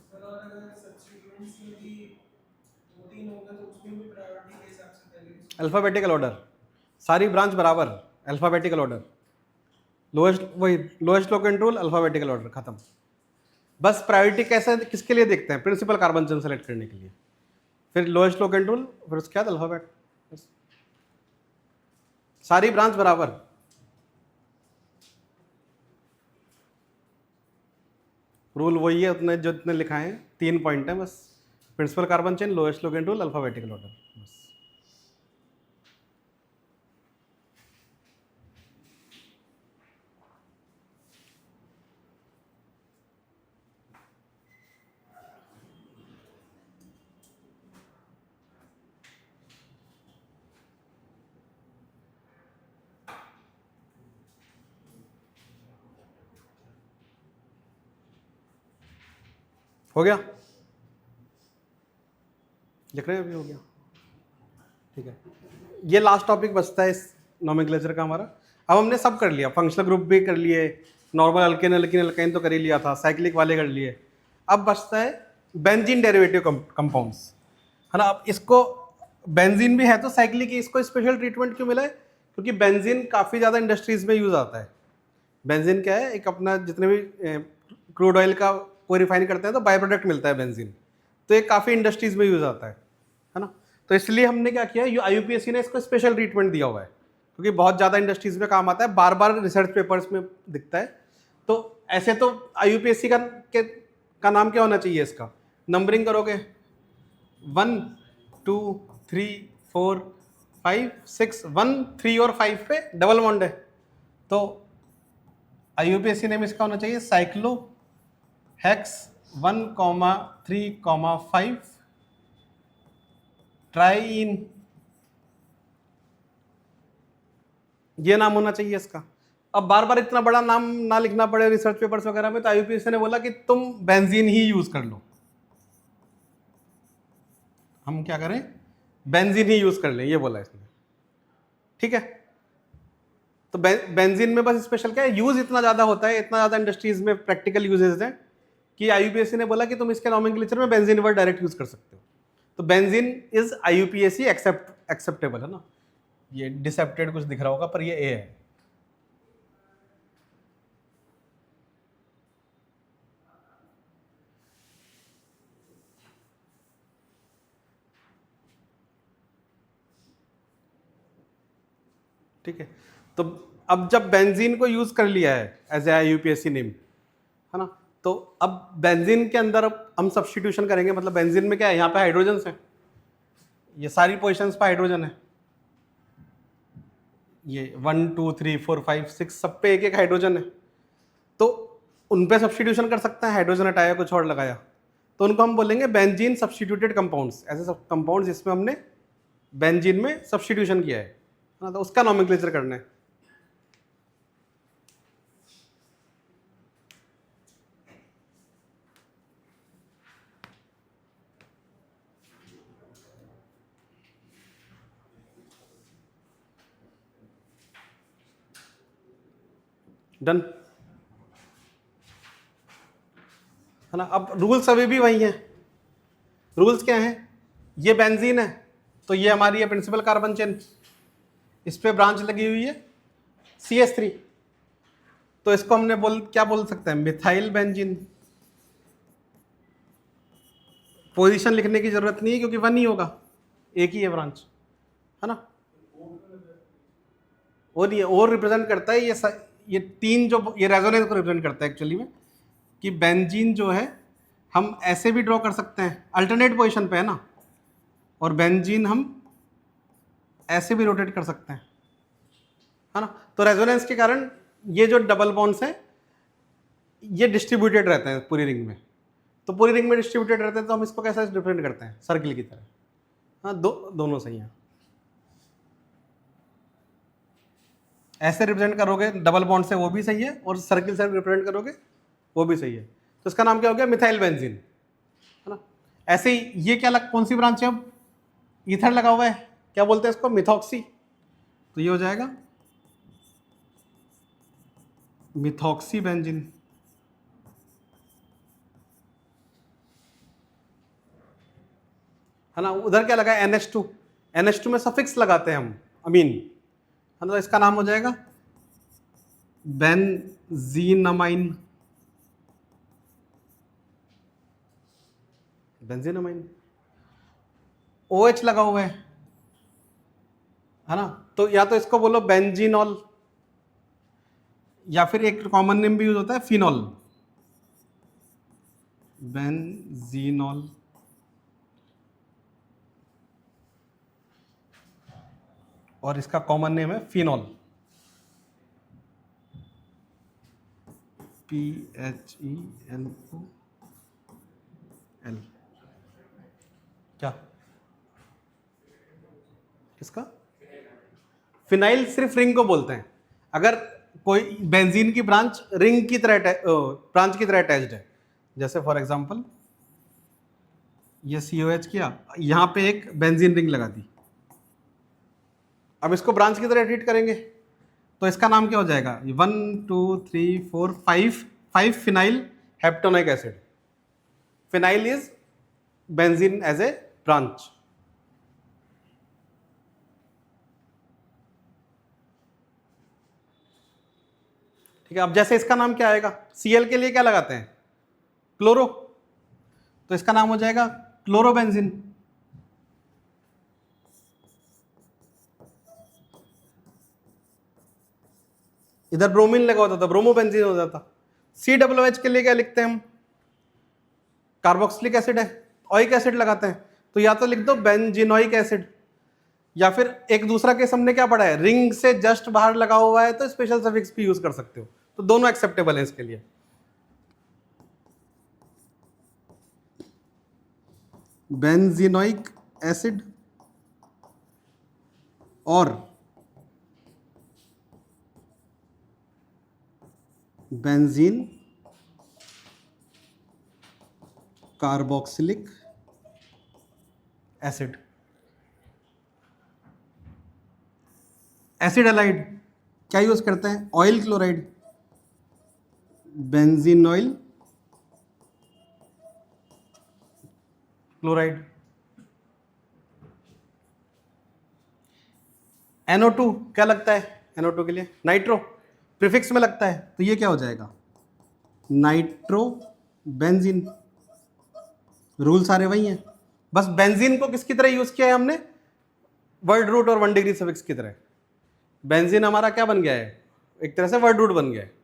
Sir और अगर सब्स्टिट्यूएंट्स में भी 2-3 होंगे तो उसमें भी प्रायोरिटी के हिसाब अल्फ़ाबेटिकल ऑर्डर, सारी ब्रांच बराबर, अल्फ़ाबेटिकल ऑर्डर, लोएस्ट वही lowest locant rule, alphabetical order, खत्म। बस प्रायोरिटी कैसे किसके लिए देखते हैं? प्रिंसिपल कार्बन चेन सेलेक्ट करने के लिए, फिर लोएस्ट लोकेंट रूल, फिर उसके बाद अल्फ़ाबेट, बस सारी ब्रांच बराबर। रूल वही है, उतने जो इतने लिखा है, 3 पॉइंट है बस, principal carbon chain, lowest locant rule, alphabetical order, बस। हो गया? लिख रहे हैं? अभी हो गया, ठीक है। ये लास्ट टॉपिक बचता है इस नोमेनक्लेचर का हमारा। अब हमने सब कर लिया, फंक्शनल ग्रुप भी कर लिए, नॉर्मल अल्केन अल्कीन अल्काइन तो कर ही लिया था, साइक्लिक वाले कर लिए। अब बचता है बेंजीन डेरिवेटिव कंपाउंड्स, है ना। अब इसको बेंजीन भी है तो साइक्लिक, इसको स्पेशल ट्रीटमेंट क्यों मिला है? क्योंकि बेंजीन काफ़ी ज़्यादा इंडस्ट्रीज में यूज़ आता है। बेंजीन क्या है? एक अपना जितने भी क्रूड ऑयल का कोई रिफाइन करते हैं तो बाय प्रोडक्ट मिलता है बेंजीन, तो ये काफ़ी इंडस्ट्रीज में यूज़ आता है ना। तो इसलिए हमने क्या किया, IUPAC ने इसको स्पेशल ट्रीटमेंट दिया हुआ है, क्योंकि बहुत ज़्यादा इंडस्ट्रीज में काम आता है, बार बार रिसर्च पेपर्स में दिखता है। तो ऐसे तो IUPAC का नाम क्या होना चाहिए? इसका नंबरिंग करोगे 1 2 3 4 5 6, 1 3 और 5 पे डबल बॉन्ड है, तो IUPAC नेम इसका होना चाहिए साइक्लो हेक्स 1,3,5 ट्राइन, ये नाम होना चाहिए इसका। अब बार बार इतना बड़ा नाम ना लिखना पड़े रिसर्च पेपर्स वगैरह में, तो IUPAC ने बोला कि तुम बेंजीन ही यूज कर लो। हम क्या करें? बेंजीन ही यूज कर लें, ये बोला इसने, ठीक है। तो बेंजीन में बस स्पेशल क्या है, यूज इतना ज्यादा होता है, इतना ज्यादा इंडस्ट्रीज में प्रैक्टिकल यूजेस है कि IUPAC ने बोला कि तुम इसके नोमेनक्लेचर में बेंजीन वर्ड डायरेक्ट यूज कर सकते हो। तो बेंजीन इज IUPAC एक्सेप्टेबल, है ना। ये डिसेप्टेड कुछ दिख रहा होगा, पर ये ए है। ठीक है। तो अब जब बेंजीन को यूज कर लिया है एज ए IUPAC नेम, है ना, तो अब बेंजीन के अंदर अब हम सब्स्टिट्यूशन करेंगे। मतलब बेंजीन में क्या है, यहाँ पे हाइड्रोजन है, ये सारी पोजिशंस पे हाइड्रोजन है, ये 1 2 3 4 5 6 सब पे एक एक हाइड्रोजन है। तो उन पे सब्स्टिट्यूशन कर सकते हैं, हाइड्रोजन हटाया कुछ और लगाया, तो उनको हम बोलेंगे बेंजीन सब्स्टिट्यूटेड कंपाउंड्स, ऐसे सब कंपाउंड्स जिसमें हमने बेंजीन में सब्स्टिट्यूशन किया है ना, तो उसका नोमेनक्लेचर करना है। डन, है ना। अब रूल्स अभी भी वही हैं। रूल्स क्या हैं? ये बेंजीन है तो ये हमारी है प्रिंसिपल कार्बन चेन, इस पे ब्रांच लगी हुई है CH3, तो इसको हमने क्या बोल सकते हैं? Methyl benzene. पोजीशन लिखने की जरूरत नहीं है क्योंकि 1 ही होगा, एक ही है ब्रांच, है ना। और ये और रिप्रेजेंट करता है, ये 3 जो ये रेजोनेंस को रिप्रेजेंट करता है एक्चुअली में, कि बेंजीन जो है हम ऐसे भी ड्रॉ कर सकते हैं, अल्टरनेट पोजीशन पे है ना, और बेंजीन हम ऐसे भी रोटेट कर सकते हैं, है ना। तो रेजोनेंस के कारण ये जो डबल बॉन्ड्स हैं ये डिस्ट्रीब्यूटेड रहते हैं पूरी रिंग में, तो पूरी रिंग में डिस्ट्रीब्यूटेड रहते हैं, तो हम इसको कैसे रिप्रेजेंट करते हैं? सर्किल की तरह। हाँ, दोनों सही हैं। ऐसे रिप्रेजेंट करोगे डबल बॉन्ड से, वो भी सही है, और सर्किल से रिप्रेजेंट करोगे वो भी सही है। तो इसका नाम क्या हो गया? मिथाइल बेंजीन, है ना। ऐसे ही ये क्या कौन सी ब्रांच है? अब ईथर लगा हुआ है, क्या बोलते हैं इसको? मिथॉक्सी, तो ये हो जाएगा मिथॉक्सी बेंजीन, है ना। उधर क्या लगा है? NH2, NH2 में सफिक्स लगाते हैं हम अमीन, है ना, तो इसका नाम हो जाएगा बेंजीनमाइन। बेंजीनमाइन। OH लगा हुआ है ना, तो या तो इसको बोलो बेंजीनॉल, या फिर एक कॉमन नेम भी यूज होता है फिनॉल, बेंजीनॉल। और इसका कॉमन नेम है फिनॉल, PHENOL। क्या किसका? फिनाइल सिर्फ रिंग को बोलते हैं। अगर कोई बेंजीन की ब्रांच रिंग की तरह ब्रांच की तरह अटैच्ड है, जैसे फॉर एग्जांपल ये COH किया, यहां पे एक बेंजीन रिंग लगा दी, अब इसको ब्रांच की तरह ट्रीट करेंगे तो इसका नाम क्या हो जाएगा? 1 2 3 4 5 phenyl heptanoic acid. Phenyl is benzene as a branch. ठीक है, अब जैसे इसका नाम क्या आएगा? Cl के लिए क्या लगाते हैं? क्लोरो, तो इसका नाम हो जाएगा क्लोरोबेंजीन। इधर ब्रोमीन लगा होता था, ब्रोमोबेंजीन हो जाता। COOH के लिए क्या लिखते हैं हम? कार्बोक्सिलिक एसिड है, ओइक एसिड लगाते हैं, तो या तो लिख दो बेंजीनोइक एसिड, या फिर एक दूसरा केस हमने क्या पढ़ा है, रिंग से जस्ट बाहर लगा हुआ है तो स्पेशल सफिक्स भी यूज कर सकते हो, तो दोनों एक्सेप्टेबल है इसके लिए। बेंजीनोइक एसिड और benzene carboxylic acid. Acid allied क्या यूज करते हैं? Oil chloride, बेंजीनॉइल chloride. NO2 क्या लगता है? NO2 के लिए नाइट्रो, प्रीफिक्स में लगता है, तो ये क्या हो जाएगा? Nitro benzene. रूल सारे वही हैं, बस बेंजीन को किसकी तरह यूज किया है हमने? वर्ड रूट और 1 डिग्री सफिक्स की तरह। बेंजीन हमारा क्या बन गया है? एक तरह से वर्ड रूट बन गया है।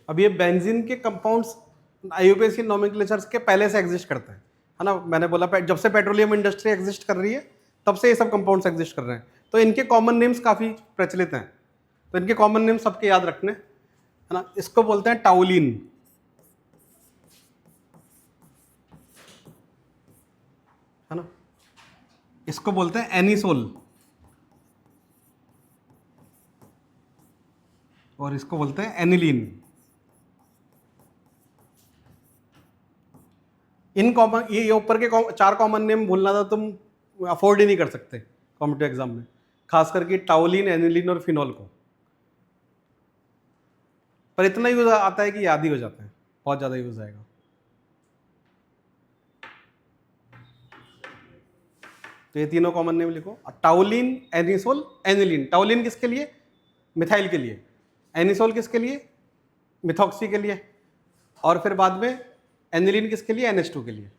अब ये बेंजीन के कंपाउंड्स IUPAC नोमेनक्लेचर्स के पहले से एग्जिस्ट करते हैं, है ना। मैंने बोला जब से पेट्रोलियम इंडस्ट्री एग्जिस्ट कर रही है तब से ये सब कंपाउंड्स एग्जिस्ट कर रहे हैं, तो इनके कॉमन नेम्स काफी प्रचलित हैं, तो इनके कॉमन नेम्स सबके याद रखने, है ना। इसको बोलते हैं टाउलिन, है ना। इसको बोलते हैं एनिसोल, और इसको बोलते हैं एनिलीन। इन कॉमन, ये ऊपर के 4 कॉमन नेम भूलना था तुम अफोर्ड ही नहीं कर सकते कॉम्पिटिटिव एग्जाम में, खास करके टाउलिन, एनिलीन और फिनॉल को। पर इतना यूज आता है कि याद ही हो जाता है, बहुत ज़्यादा यूज आएगा। तो ये तीनों कॉमन नेम लिखो, टाउलिन, एनिसोल, एनिलीन। टाउलिन किसके लिए? मिथाइल के लिए। एनिसोल किसके लिए? मिथॉक्सी के लिए। और फिर बाद में एनिलीन किसके लिए? NH2 के लिए।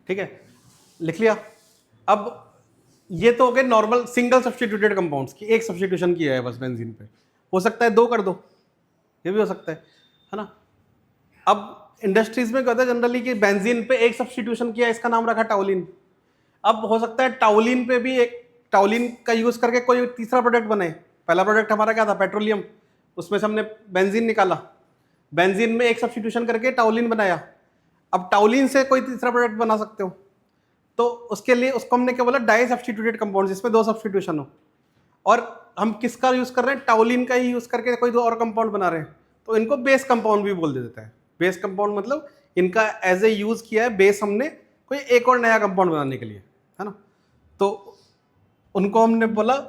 ठीक है, लिख लिया। अब ये तो हो गए नॉर्मल सिंगल सब्स्टिट्यूटेड कंपाउंड्स की, एक सब्स्टिट्यूशन किया है बस बेंजीन पे। हो सकता है 2 कर दो, ये भी हो सकता है ना। अब इंडस्ट्रीज में क्या होता है जनरली कि बेंजीन पे एक सब्स्टिट्यूशन किया, इसका नाम रखा टाउलिन। अब हो सकता है टाउलिन पे भी एक टाउलिन का यूज करके कोई तीसरा प्रोडक्ट बने। पहला प्रोडक्ट हमारा क्या था? पेट्रोलियम, उसमें से हमने बेंजीन निकाला, बेंजीन में एक सब्स्टिट्यूशन करके टाउलिन बनाया। अब टाउलिन से कोई तीसरा प्रोडक्ट बना सकते हो, तो उसके लिए उसको हमने क्या बोला? डाई सब्स्टिट्यूटेड कंपाउंड, जिसमें 2 सब्स्टिट्यूशन हो। और हम किसका यूज कर रहे हैं? टाउलिन का ही यूज करके कोई 2 और कंपाउंड बना रहे हैं, तो इनको बेस कंपाउंड भी बोल देता है। बेस कंपाउंड मतलब इनका एज ए यूज किया है बेस हमने कोई एक और नया कंपाउंड बनाने के लिए, है ना। तो उनको हमने बोला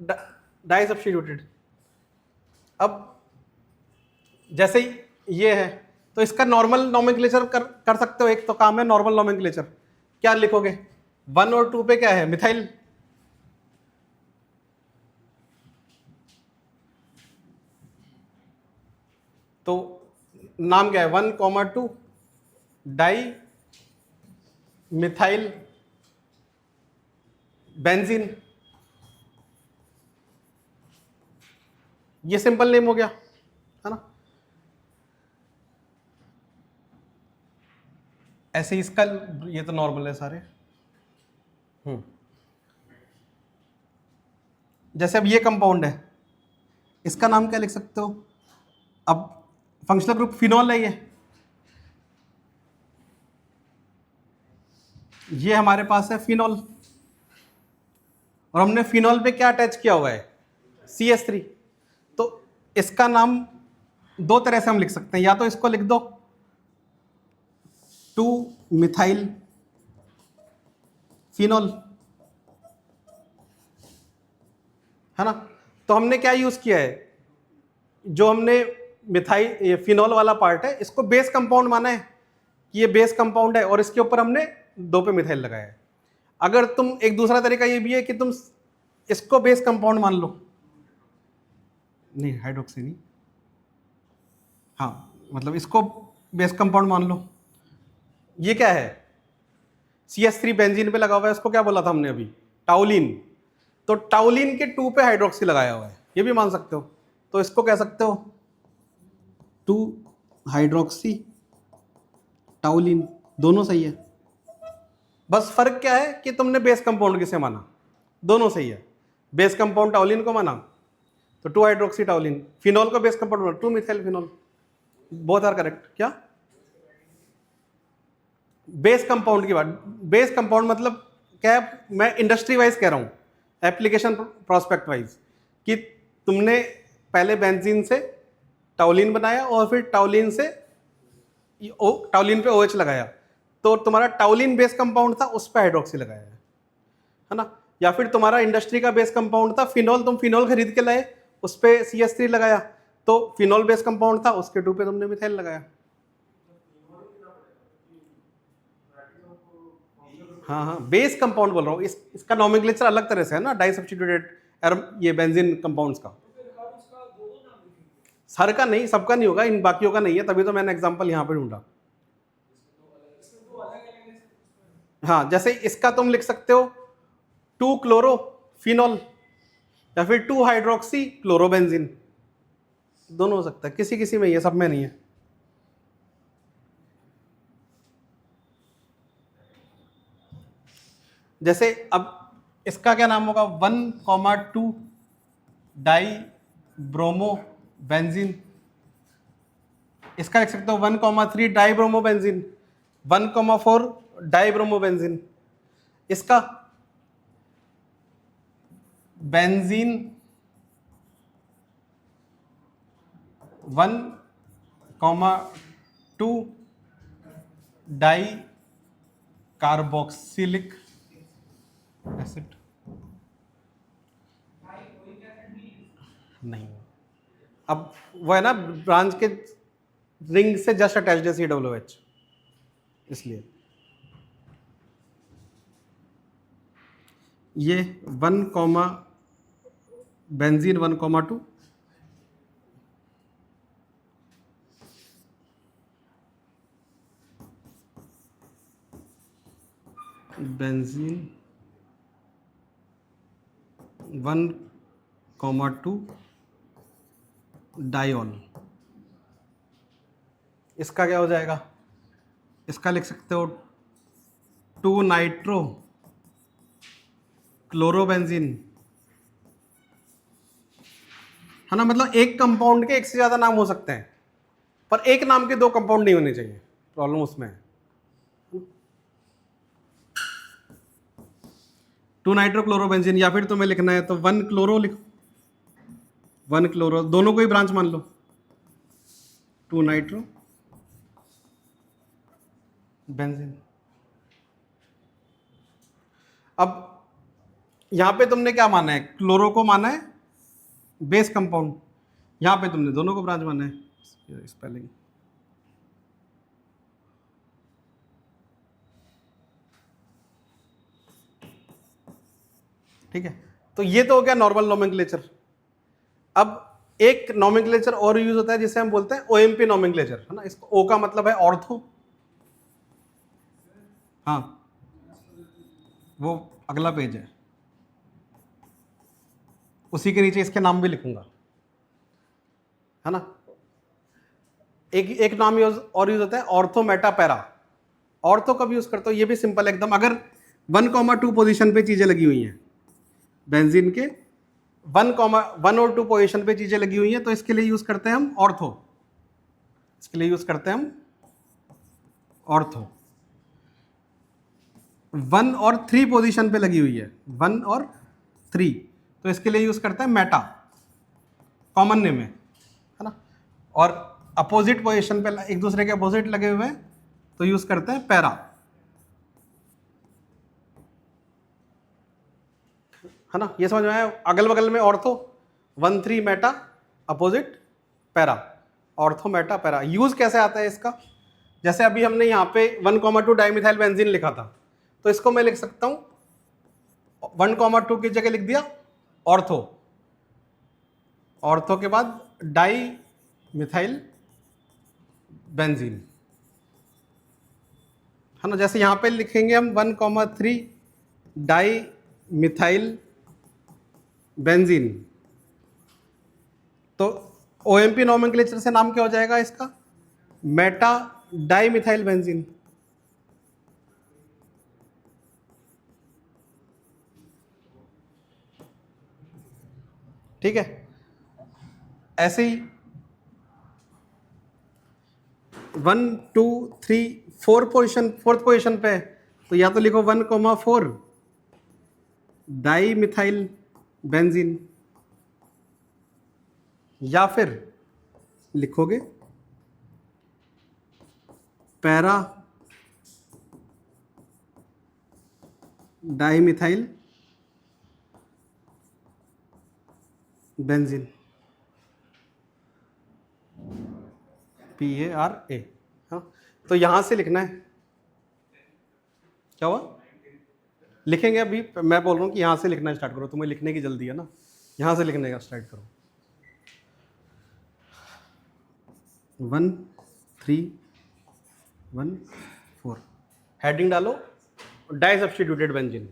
डाई सब्स्टिट्यूटेड। अब जैसे ही ये है, तो इसका नॉर्मल नोमेनक्लेचर कर सकते हो। एक तो काम है नॉर्मल नोमेनक्लेचर। क्या लिखोगे? 1 और 2 पे क्या है? मिथाइल। तो नाम क्या है? 1, 2 डाई मिथाइल बेंजीन। ये सिंपल नेम हो गया, है ना। ऐसे ही इसका, ये तो नॉर्मल है सारे। जैसे अब ये कंपाउंड है, इसका नाम क्या लिख सकते हो? अब फंक्शनल ग्रुप फिनॉल है ये हमारे पास है फिनॉल, और हमने फिनॉल पे क्या अटैच किया हुआ है? CH3। तो इसका नाम 2 तरह से हम लिख सकते हैं, या तो इसको लिख दो 2 मिथाइल फिनॉल, है ना। तो हमने क्या यूज किया है? जो हमने मिथाइल, ये फिनॉल वाला पार्ट है, इसको बेस कंपाउंड माना है कि ये बेस कंपाउंड है, और इसके ऊपर हमने 2 पे मिथाइल लगाया है। अगर तुम, एक दूसरा तरीका ये भी है कि तुम इसको बेस कंपाउंड मान लो, नहीं हाइड्रोक्सी नहीं, हाँ मतलब इसको बेस कंपाउंड मान लो। ये क्या है? CH3 बेंजीन पे लगा हुआ है, इसको क्या बोला था हमने अभी? टाउलिन। तो टाउलिन के 2 पे हाइड्रोक्सी लगाया हुआ है, ये भी मान सकते हो। तो इसको कह सकते हो 2 हाइड्रोक्सी टाउलिन, दोनों सही है। बस फर्क क्या है कि तुमने बेस कंपाउंड किसे माना, दोनों सही है। बेस कंपाउंड टाउलिन को माना तो 2 हाइड्रोक्सी टाउलिन, फिनॉल को बेस कंपाउंड माना 2 methyl phenol, both are correct. क्या बेस कंपाउंड की बात? बेस कंपाउंड मतलब क्या है? मैं इंडस्ट्री वाइज कह रहा हूं, एप्लीकेशन प्रोस्पेक्ट वाइज, कि तुमने पहले बेंजीन से टाउलिन बनाया और फिर टाउलिन पे OH लगाया, तो तुम्हारा टाउलिन बेस कंपाउंड था, उस पर हाइड्रोक्सी लगाया है ना। या फिर तुम्हारा इंडस्ट्री का बेस कंपाउंड था फिनॉल, तुम फिनॉल खरीद के लाए, उस पर CH3 लगाया, तो फिनॉल बेस कंपाउंड था, उसके 2 पे तुमने मिथाइल लगाया। हाँ, बेस कंपाउंड बोल रहा हूँ, इसका नोमेनक्लेचर अलग तरह से है ना, डाई सब्स्टिट्यूटेड ये बेंजीन कंपाउंड्स का। हर का नहीं, सबका नहीं होगा, इन बाकियों का नहीं है, तभी तो मैंने एग्जांपल यहाँ पे ढूंढा। हाँ, जैसे इसका तुम लिख सकते हो 2 क्लोरो फिनॉल, या फिर 2 हाइड्रोक्सी क्लोरोबेंजीन, दोनों हो सकता है, किसी किसी में, ये सब में नहीं है। जैसे अब इसका क्या नाम होगा? 1,2 डाई ब्रोमो बेंजीन, इसका लिख सकते हो 1,3 डाइब्रोमोबेंजीन, 1,4 डाइब्रोमोबेंजीन। इसका बेंजीन 1,2 डाई कार्बोक्सिलिक एसिड। नहीं, अब वो है ना ब्रांच के रिंग से जस्ट अटैच्ड है COOH, इसलिए ये 1, बेंजीन 1,2 बेंजीन 1,2 डायोल। इसका क्या हो जाएगा? इसका लिख सकते हो 2 नाइट्रो क्लोरोबेंजीन, है ना। मतलब एक कंपाउंड के एक से ज्यादा नाम हो सकते हैं, पर एक नाम के 2 कंपाउंड नहीं होने चाहिए, प्रॉब्लम उसमें है। 2 नाइट्रो क्लोरोबेंजीन, या फिर तुम्हें लिखना है तो 1 क्लोरो लिखो, 1 क्लोरो, दोनों को ही ब्रांच मान लो, 2 नाइट्रो बेंजीन। अब यहां पे तुमने क्या माना है? क्लोरो को माना है बेस कंपाउंड, यहां पे तुमने दोनों को ब्रांच माना है। स्पेलिंग ठीक है। तो ये तो हो गया नॉर्मल नोमेनक्लेचर। अब एक नोमेनक्लेचर और यूज होता है जिसे हम बोलते हैं OMP नोमेनक्लेचर, है ना। इसको O का मतलब है ऑर्थो, हाँ वो अगला पेज है, उसी के नीचे इसके नाम भी लिखूंगा, है ना। एक नाम यूज और यूज होता है ऑर्थो मेटा पैरा। ऑर्थो कब यूज करते हो? ये भी सिंपल एकदम, अगर 1,2 पोजीशन पे चीजें लगी हुई हैं बेंजीन के, 1 और 2 पोजीशन पे चीजें लगी हुई हैं, तो इसके लिए यूज करते हैं हम ऑर्थो, इसके लिए यूज करते हैं हम ऑर्थो। 1 और 3 पोजीशन पे लगी हुई है, 1 और 3, तो इसके लिए यूज करते हैं मेटा, कॉमन नेम है ना। और अपोजिट पोजीशन पे एक दूसरे के अपोजिट लगे हुए हैं तो यूज करते हैं पैरा, है ना। ये समझ में आया? अगल बगल में ortho, 1, 3 Meta, opposite para, ortho Meta para. Use कैसे आता है इसका? जैसे अभी हमने यहाँ पे 1,2 डाइमिथाइल बेंजीन लिखा था, तो इसको मैं लिख सकता हूँ 1,2 की जगह लिख दिया ऑर्थो, ऑर्थो के बाद डाई मिथाइल बेंजीन, है ना। जैसे यहां पे लिखेंगे हम 1,3 डाई मिथाइल बेंजीन, तो OMP नोमेनक्लेचर से नाम क्या हो जाएगा इसका? Meta di methyl benzene. ठीक है। ऐसे ही 1, 2, 3, 4 पोजिशन, फोर्थ पोजिशन पे, तो या तो लिखो 1,4 डाई मिथाइल बेंजीन, या फिर लिखोगे para di methyl benzene, PARA। हाँ, तो यहां से लिखना है। क्या हुआ? लिखेंगे अभी, मैं बोल रहा हूं कि यहां से लिखना स्टार्ट करो, तुम्हें लिखने की जल्दी है ना, यहां से लिखने का स्टार्ट करो। 1, 3, 1, 4, हेडिंग डालो डाई सब्स्टिट्यूटेड बेंजीन।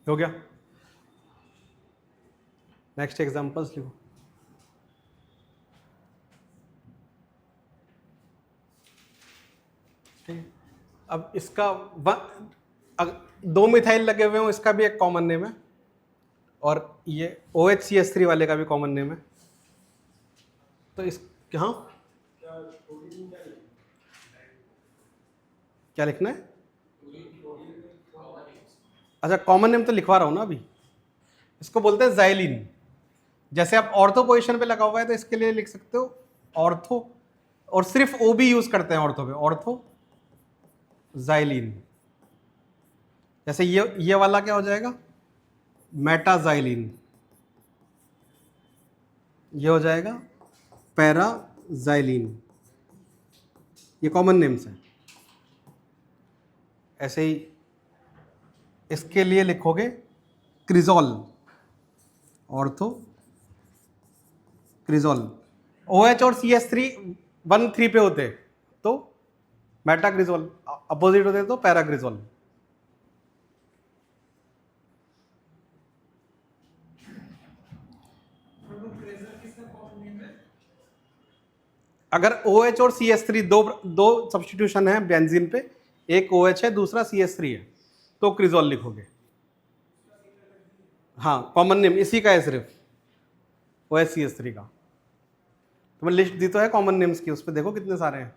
हो गया। नेक्स्ट एग्जांपल्स लिखो। ठीक है, अब इसका दो मिथाइल लगे हुए हो, इसका भी एक कॉमन नेम है, और ये OHCH3 वाले का भी कॉमन नेम है। तो इस हाँ क्या लिखना है? अच्छा, कॉमन नेम तो लिखवा रहा हूं ना अभी। इसको बोलते हैं जाइलिन। जैसे आप ऑर्थो पोजीशन पे लगा हुआ है तो इसके लिए लिख सकते हो ऑर्थो, और सिर्फ ओ भी यूज करते हैं ऑर्थो पे, ऑर्थो जाइलिन। जैसे ये वाला क्या हो जाएगा? मेटाजाइलिन। ये हो जाएगा पैराजाइलिन। ये कॉमन नेम्स हैं। ऐसे ही इसके लिए लिखोगे क्रिजोल, ऑर्थो क्रिजोल। OH और CH3 1 3 पे होते तो मेटाक्रिजोल, अपोजिट होते तो पैराक्रिजोल। प्रेशर किसका कॉमन नेम है? अगर OH और CH3 दो सब्स्टिट्यूशन है बेंजीन पे, एक OH है दूसरा CH3 है, तो क्रिजोल लिखोगे। हाँ, कॉमन नेम इसी का है सिर्फ, OH CH3 का। तुम्हें लिस्ट दी तो है कॉमन नेम्स की, उस पर देखो कितने सारे हैं।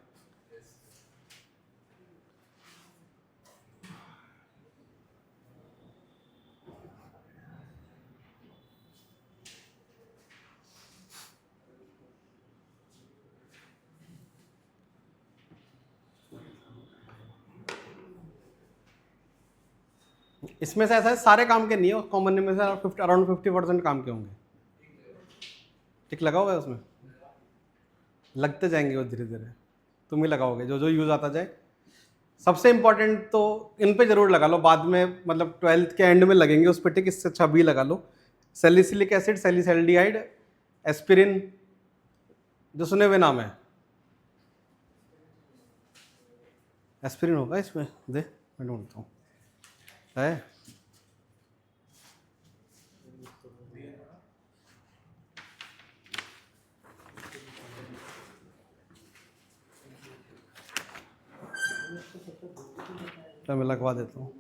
इसमें से ऐसा है सारे काम के नहीं है, कॉमन नेम में से अराउंड 50% काम के होंगे। टिक लगा हुआ है उसमें, लगते जाएंगे वो धीरे धीरे, तुम ही लगाओगे जो जो यूज आता जाए। सबसे इंपॉर्टेंट तो इन पे जरूर लगा लो, बाद में मतलब 12th के एंड में लगेंगे उस पर टिक, इससे अच्छा भी लगा लो। सैलिसिलिक एसिड, सैलिसैल्डिहाइड, एस्पिरिन, जो सुने हुए नाम है। एस्पिरिन होगा इसमें, दे मैं ढूंढता हूँ है। तो मैं लगवा देता हूँ।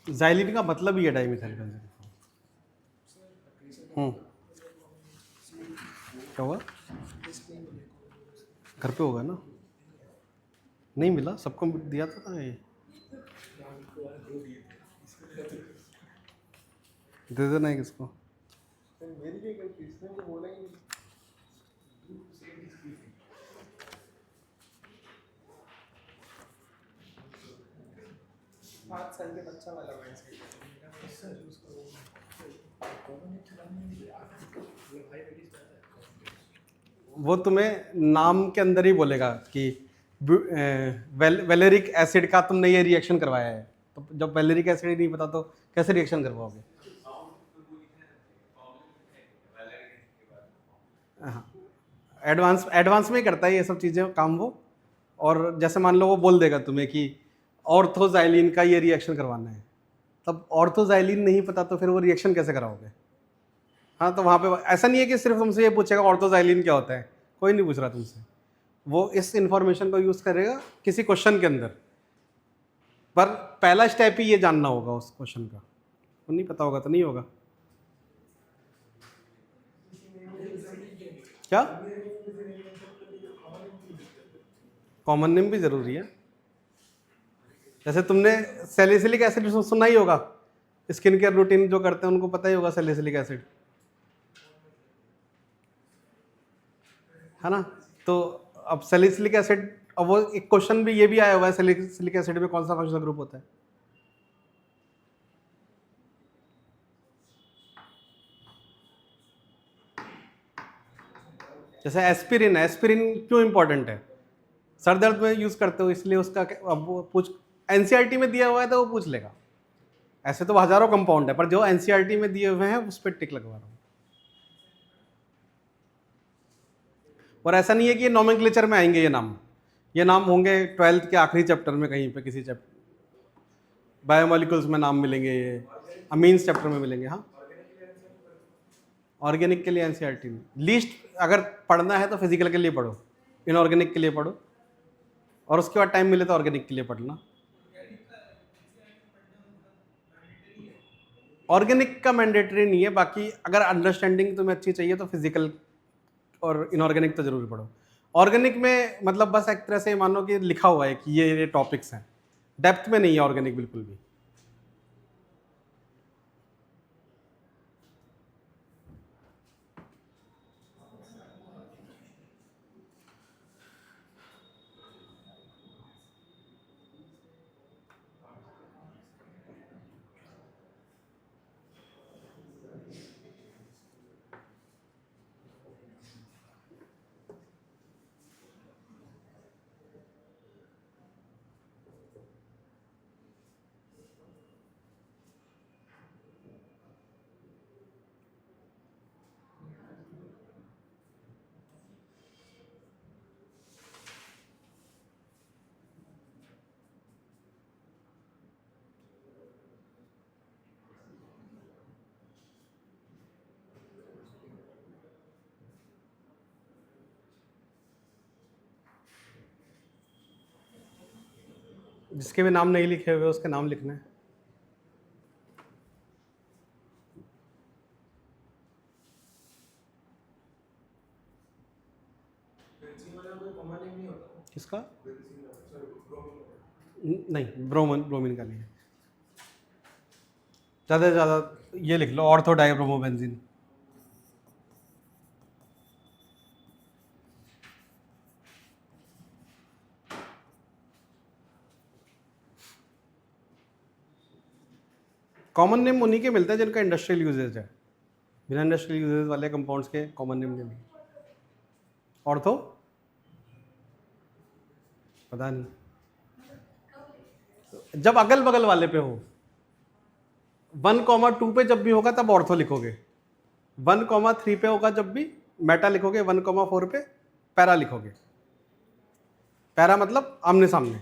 जाइलिन का मतलब ही है डाइमिथाइल बेंजीन। क्या हुआ? घर पे होगा ना? नहीं मिला, सबको दिया था ना ये। दे देना है किसको। मेरी भी गलती, इसने मुझे बोला ही नहीं। 5 साल के बच्चा वाला वैसे उससे यूज करो। वो तुम्हें नाम के अंदर ही बोलेगा कि वेलेरिक एसिड का तुमने ये रिएक्शन करवाया है, तो जब वेलेरिक एसिड ही नहीं पता तो कैसे रिएक्शन करवाओगे? हाँ, एडवांस में ही करता है ये सब चीज़ें काम वो। और जैसे मान लो वो बोल देगा तुम्हें कि ऑर्थोजाइलिन का ये रिएक्शन करवाना है, तब ऑर्थोजाइलिन नहीं पता तो फिर वो रिएक्शन कैसे कराओगे? हाँ, तो वहाँ पे ऐसा नहीं है कि सिर्फ तुमसे ये पूछेगा ऑर्थोजाइलिन क्या होता है, कोई नहीं पूछ रहा तुमसे। वो इस इंफॉर्मेशन को यूज़ करेगा किसी क्वेश्चन के अंदर, पर पहला स्टेप ही ये जानना होगा उस क्वेश्चन का, वो नहीं पता होगा तो नहीं होगा। क्या कॉमन नेम भी जरूरी है? जैसे तुमने सैलिसिलिक एसिड सुना ही होगा, स्किन केयर रूटीन जो करते हैं उनको पता ही होगा सैलिसिलिक एसिड। है ना। तो अब सैलिसिलिक एसिड, अब वो एक क्वेश्चन भी ये भी आया हुआ है, सैलिसिलिक एसिड में कौन सा फंक्शनल ग्रुप होता है। जैसे एस्पिरिन, एस्पिरिन क्यों इंपॉर्टेंट है, सर दर्द में यूज करते हो इसलिए उसका अब वो पूछ, एनसीईआरटी में दिया हुआ है तो वो पूछ लेगा। ऐसे तो हजारों कंपाउंड है, पर जो एनसीईआरटी में दिए हुए हैं उस पर टिक लगवा रहा हूँ। और ऐसा नहीं है कि ये नॉमेनक्लेचर में आएंगे ये नाम होंगे 12th के आखिरी चैप्टर में कहीं पे, किसी चैप्टर बायोमोलिकुल्स में नाम मिलेंगे, ये अमीन्स चैप्टर में मिलेंगे। हाँ, ऑर्गेनिक के लिए एनसीईआरटी में लीस्ट अगर पढ़ना है तो फिजिकल के लिए पढ़ो, इनऑर्गेनिक के लिए पढ़ो, और उसके बाद टाइम मिले तो ऑर्गेनिक के लिए पढ़ना। ऑर्गेनिक का मैंडेटरी नहीं है, बाकी अगर अंडरस्टैंडिंग तुम्हें अच्छी चाहिए तो फिजिकल और इनऑर्गेनिक तो जरूर पढ़ो। ऑर्गेनिक में मतलब बस एक तरह से मानो कि लिखा हुआ है कि ये टॉपिक्स हैं, डेप्थ में नहीं है ऑर्गेनिक बिल्कुल भी। जिसके भी नाम नहीं लिखे हुए उसके नाम लिखना है। बेंजीन वाला कोई कॉमन नेम नहीं होता। किसका? Benzene, sorry, bromine. नहीं, ब्रोमीन का नहीं है। ज़्यादा से ज़्यादा ये लिख लो, ऑर्थो डाइब्रोमोबेंजीन। कॉमन नेम उन्हीं के मिलते हैं जिनका इंडस्ट्रियल यूजेज है, बिना इंडस्ट्रियल यूजेज वाले कंपाउंड्स के कॉमन नेम नहीं मिलते। ऑर्थो पता नहीं, जब अगल बगल वाले पे हो, 1,2 पे जब भी होगा तब ऑर्थो लिखोगे, 1,3 पे होगा जब भी मेटा लिखोगे, 1,4 पे पैरा लिखोगे। पैरा मतलब आमने सामने।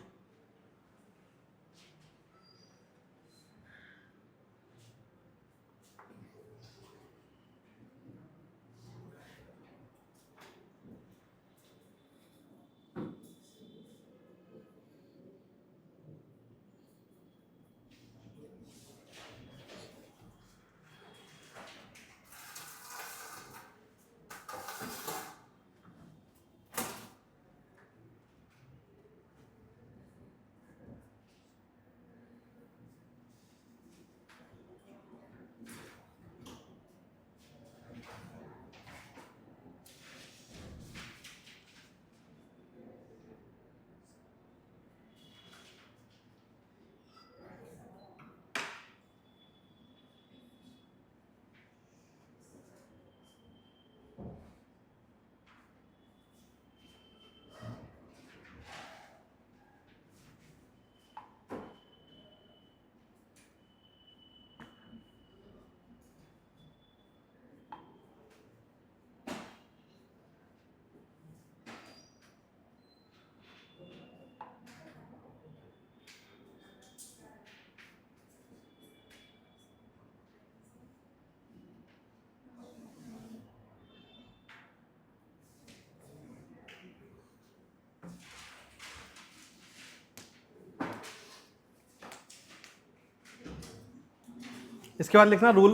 इसके बाद लिखना रूल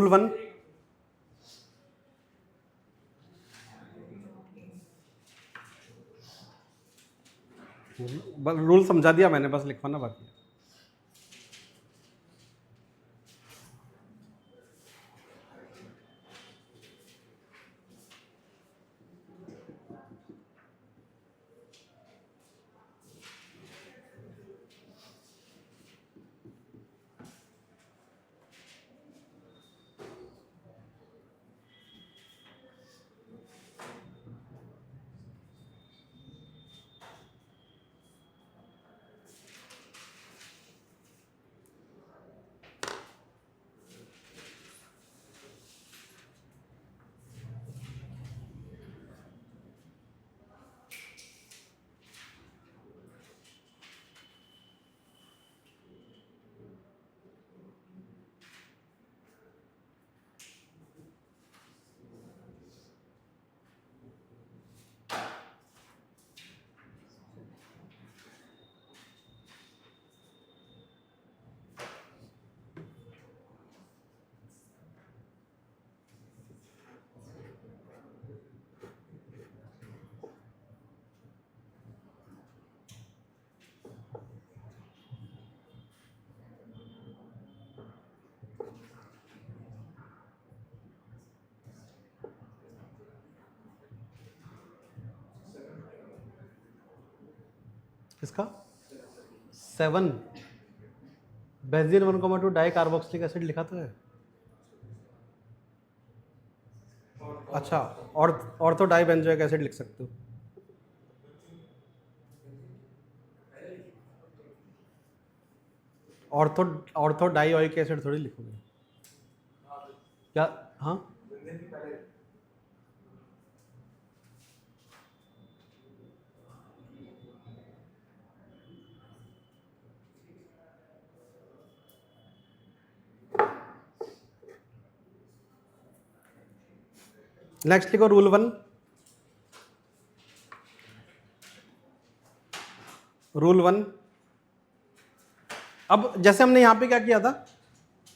1। रूल समझा दिया मैंने, बस लिखवाना बाकी है। किसका 7 बेंजीन 1,2 डाई कार्बोक्सिलिक एसिड लिखा तो है। अच्छा, और तो डाई बेंजोइक एसिड लिख सकते हो। ऑर्थो डाइओइक एसिड थोड़ी लिखोगे क्या? हाँ, बेंजीन की पहले नेक्स्ट लिखो रूल 1। रूल 1, अब जैसे हमने यहां पे क्या किया था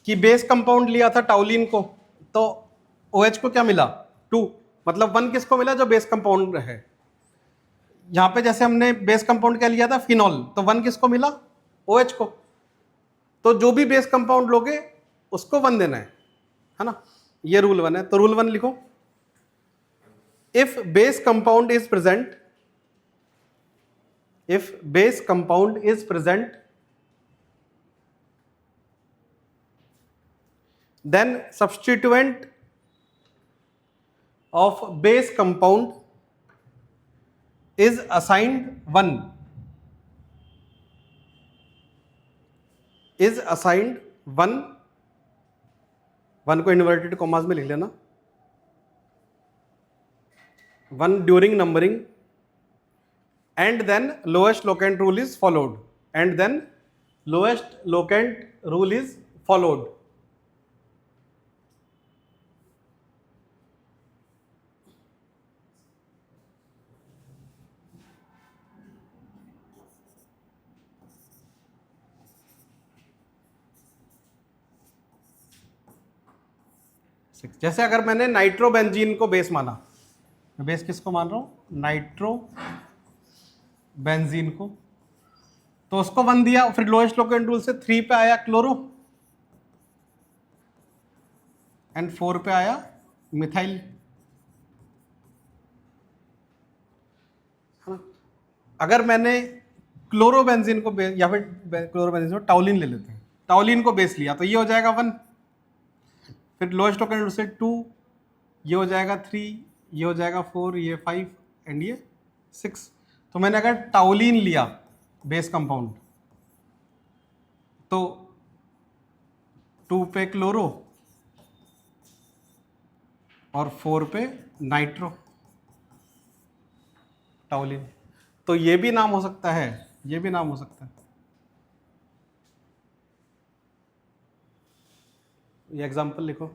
कि बेस कंपाउंड लिया था टाउलिन को, तो OH को क्या मिला 2, मतलब 1 किसको मिला जो बेस कंपाउंड है। यहां पे जैसे हमने बेस कंपाउंड क्या लिया था फिनॉल, तो 1 किसको मिला OH को। तो जो भी बेस कंपाउंड लोगे उसको 1 देना है ना। ये रूल 1 है। तो रूल 1 लिखो, if base compound is present, if base compound is present, then substituent of base compound is assigned 1, is assigned 1 को इन्वर्टेड कॉमास में लिख लेना, 1 during numbering, and then lowest locant rule is followed, and then lowest locant rule is followed. जैसे अगर मैंने नाइट्रोबेंजीन को बेस माना, मैं बेस किसको मान रहा हूं नाइट्रोबेंजीन को, तो उसको 1 दिया, फिर लोएस्ट लोकेंट रूल से 3 पे आया क्लोरो एंड 4 पे आया मिथाइल। अगर मैंने क्लोरोबेंजीन को बेस, या फिर क्लोरोबेंजीन को टाउलिन ले लेते हैं, टाउलिन को बेस लिया तो ये हो जाएगा 1, फिर लोएस्ट लोकेंट रूल से 2, ये हो जाएगा 3, ये हो जाएगा 4, ये 5 एंड ये 6। तो मैंने अगर टाउलिन लिया बेस कंपाउंड तो 2 पे क्लोरो और 4 पे नाइट्रो टाउलिन। तो ये भी नाम हो सकता है, ये भी नाम हो सकता है। ये एग्जांपल लिखो,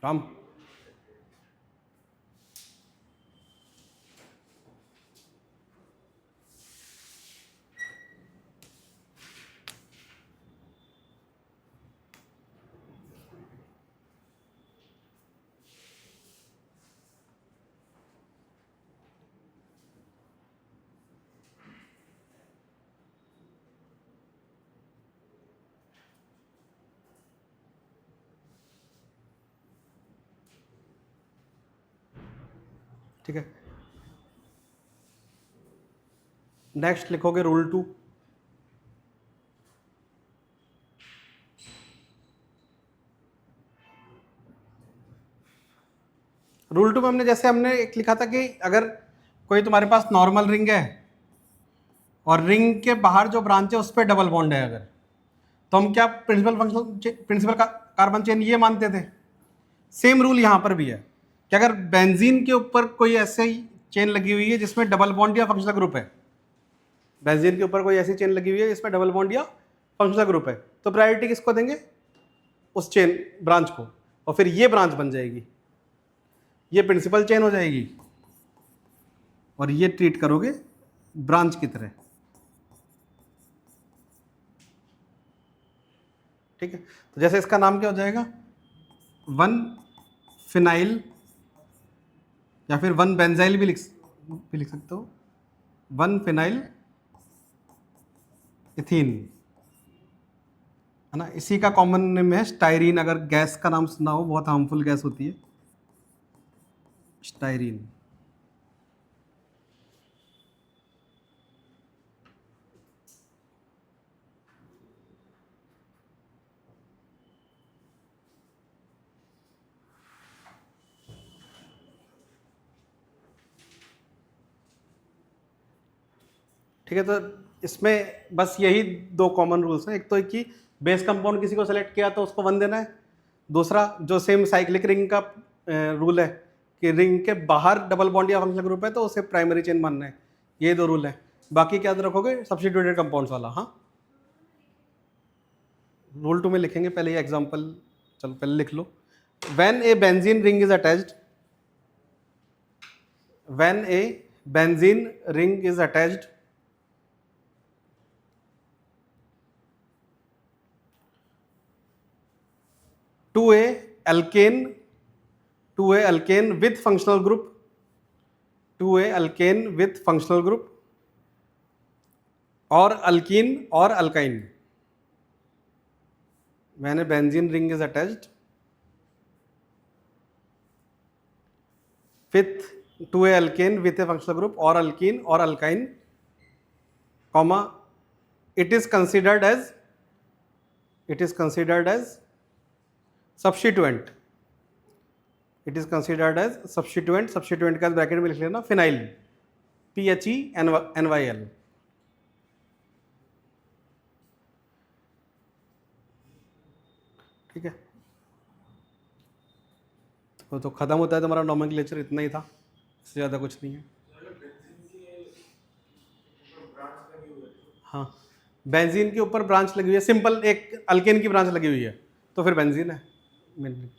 राम। ठीक है, नेक्स्ट लिखोगे रूल 2। रूल 2 में हमने एक लिखा था कि अगर कोई तुम्हारे पास नॉर्मल रिंग है और रिंग के बाहर जो ब्रांच है उस पर डबल बॉन्ड है अगर, तो हम क्या प्रिंसिपल कार्बन चेन ये मानते थे। सेम रूल यहाँ पर भी है कि अगर बेंजीन के ऊपर कोई ऐसे ही चेन लगी हुई है जिसमें डबल बॉन्ड या फंक्शनल ग्रुप है, बेंजीन के ऊपर कोई ऐसी चेन लगी हुई है जिसमें डबल बॉन्ड या फंक्शनल ग्रुप है, तो प्रायोरिटी किसको देंगे, उस चेन ब्रांच को, और फिर ये ब्रांच बन जाएगी, ये प्रिंसिपल चेन हो जाएगी। और ये ट्रीट करोगे ब्रांच की तरह। ठीक है, तो जैसे इसका नाम क्या हो जाएगा, 1 फिनाइल या फिर 1 बेंजाइल भी लिख सकते हो, 1 फिनाइल इथीन, है ना। इसी का कॉमन नेम है स्टायरीन। अगर गैस का नाम सुना हो, बहुत हार्मफुल गैस होती है स्टायरीन। ठीक है, तो इसमें बस यही 2 कॉमन रूल्स हैं। एक तो कि बेस कंपाउंड किसी को सेलेक्ट किया तो उसको 1 देना है। दूसरा जो सेम साइक्लिक रिंग का रूल है कि रिंग के बाहर डबल बॉन्ड या फंक्शनल ग्रुप है तो उसे प्राइमरी चेन मानना है। ये 2 रूल है। बाकी क्या याद रखोगे, सब्स्टिट्यूटेड कंपाउंड्स वाला। हाँ, रूल 2 में लिखेंगे, पहले ये एग्जांपल चलो पहले लिख लो। When a benzene ring is attached, when a benzene ring is attached to a alkane with functional group, to a alkane with functional group or alkene or alkyne, when a benzene ring is attached with to a alkane with a functional group or alkene or alkyne, comma, it is considered as substituent. It is considered as substituent. Substituent का ब्रैकेट में लिख लेना फिनाइल, PHENYL। ठीक है, तो खत्म होता है तुम्हारा नॉमेनक्लेचर। इतना ही था, इससे ज़्यादा कुछ नहीं है। हाँ, बेंजीन के ऊपर ब्रांच लगी हुई है, सिंपल एक अल्केन की ब्रांच लगी हुई है तो फिर बेंजीन है मेनली।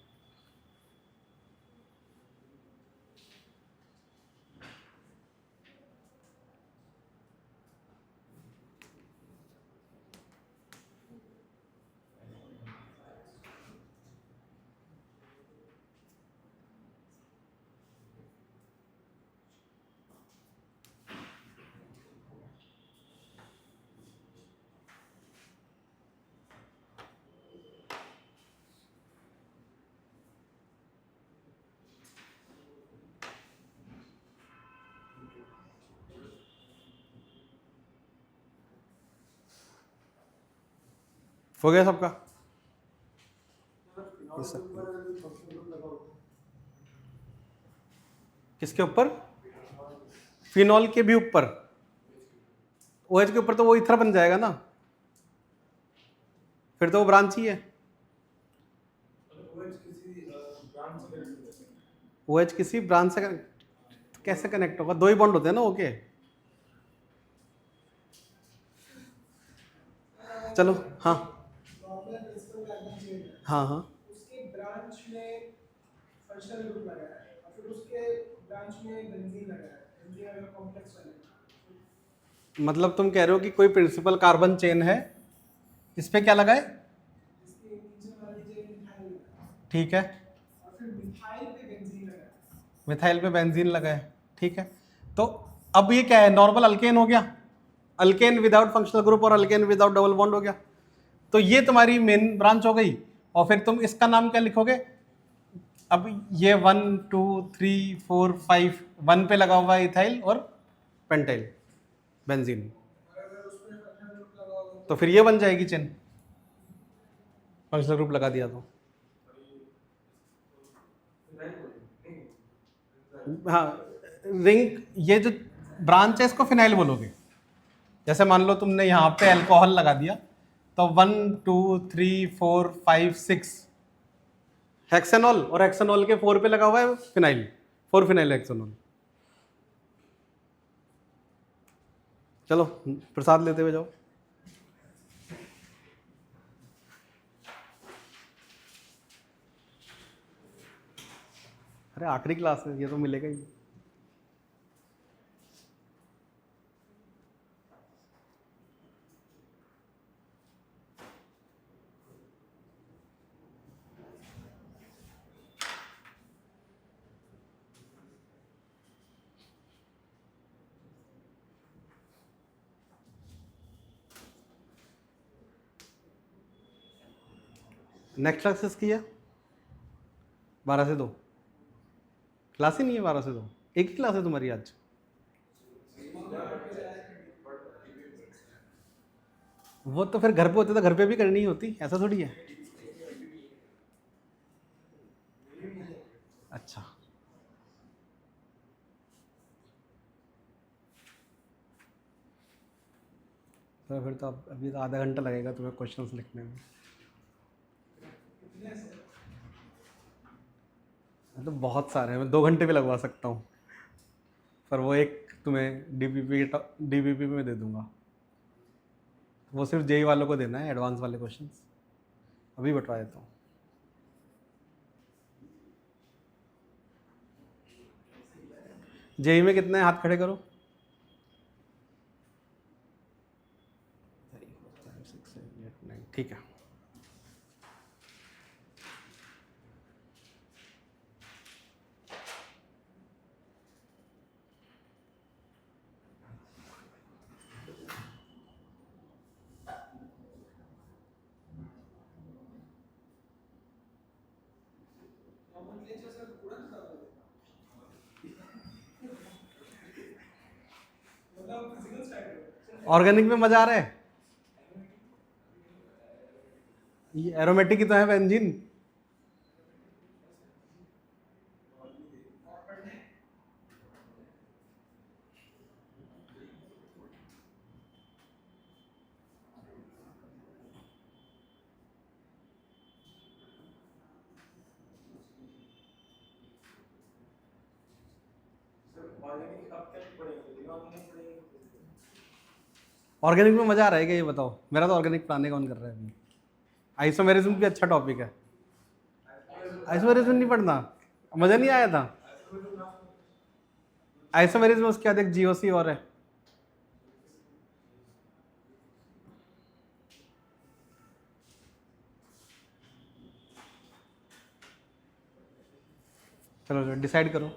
हो गया सबका? किसके ऊपर? फिनॉल के भी ऊपर। OH के ऊपर तो वो इथर बन जाएगा ना, फिर तो वो ब्रांच ही है। OH किसी ब्रांच से कैसे कनेक्ट होगा? 2 ही बॉन्ड होते हैं ना। ओके, चलो। हाँ हाँ हाँ, उसके ब्रांच में फंक्शनल ग्रुप लगाया है और फिर उसके ब्रांच में बेंजीन लगाया है, बेंजीन अगर कॉम्प्लेक्स वाले। मतलब तुम कह रहे हो कि कोई प्रिंसिपल कार्बन चेन है, इस पे क्या लगाए? इसके नीचे वाली चेन मिथाइल लगाया, ठीक है, और फिर मिथाइल पे बेंजीन लगाया। मिथाइल पे बेंजीन लगाए। ठीक है, तो अब ये क्या है? नॉर्मल अल्केन हो गया, अल्केन विदाउट फंक्शनल ग्रुप और अल्केन विदाउट डबल बॉन्ड हो गया। तो ये तुम्हारी मेन ब्रांच हो गई। और फिर तुम इसका नाम क्या लिखोगे? अब ये 1 2 3 4 5 1 पे लगा हुआ है इथाइल और पेंटाइल बेंजीन, अगर उस पे फंक्शनल ग्रुप लगा होगा तो फिर ये बन जाएगी चेन, फंक्शनल ग्रुप लगा दिया तो। हाँ, रिंग, ये जो ब्रांच है इसको फिनाइल बोलोगे। जैसे मान लो तुमने यहाँ पे अल्कोहल लगा दिया, तो 1 2 3 4 5 6 हेक्सेनॉल, और हेक्सेनॉल के 4 पे लगा हुआ है फिनाइल, 4 फिनाइल हेक्सेनॉल। चलो प्रसाद लेते हुए जाओ। अरे आखिरी क्लास है, ये तो मिलेगा ही। नेक्स्ट क्लासेस की है 12 से 2? क्लास ही नहीं है 12 से 2? एक ही क्लास है तुम्हारी आज? वो तो फिर घर पे होते तो घर पे भी करनी ही होती, ऐसा थोड़ी है। अच्छा, तो फिर तो अब अभी तो आधा घंटा लगेगा तुम्हें क्वेश्चंस लिखने में। तो बहुत सारे हैं, मैं 2 घंटे भी लगवा सकता हूँ, पर वो एक तुम्हें डीपीपी में दे दूंगा। वो सिर्फ जेई वालों को देना है, एडवांस वाले क्वेश्चंस अभी बटवा देता हूँ। जेई में कितने हाथ खड़े करो? 3, 4, 5, 6, 7, 8, 9, ठीक है। नॉमेनक्लेचर से तुरंत कर दोगे, मतलब फिजिकल स्टाइल ऑर्गेनिक में मजा आ रहा है? ये एरोमेटिक ही तो है बेंजीन। ऑर्गेनिक में मजा आ रहा है क्या, ये बताओ? मेरा तो ऑर्गेनिक प्लान कौन कर रहा है अभी? आइसोमेरिज्म भी अच्छा टॉपिक है। आइसोमेरिज्म नहीं पढ़ना, मजा नहीं आया था? आइसोमेरिज्म उसके बाद एक जीओसी और है। चलो डिसाइड करो।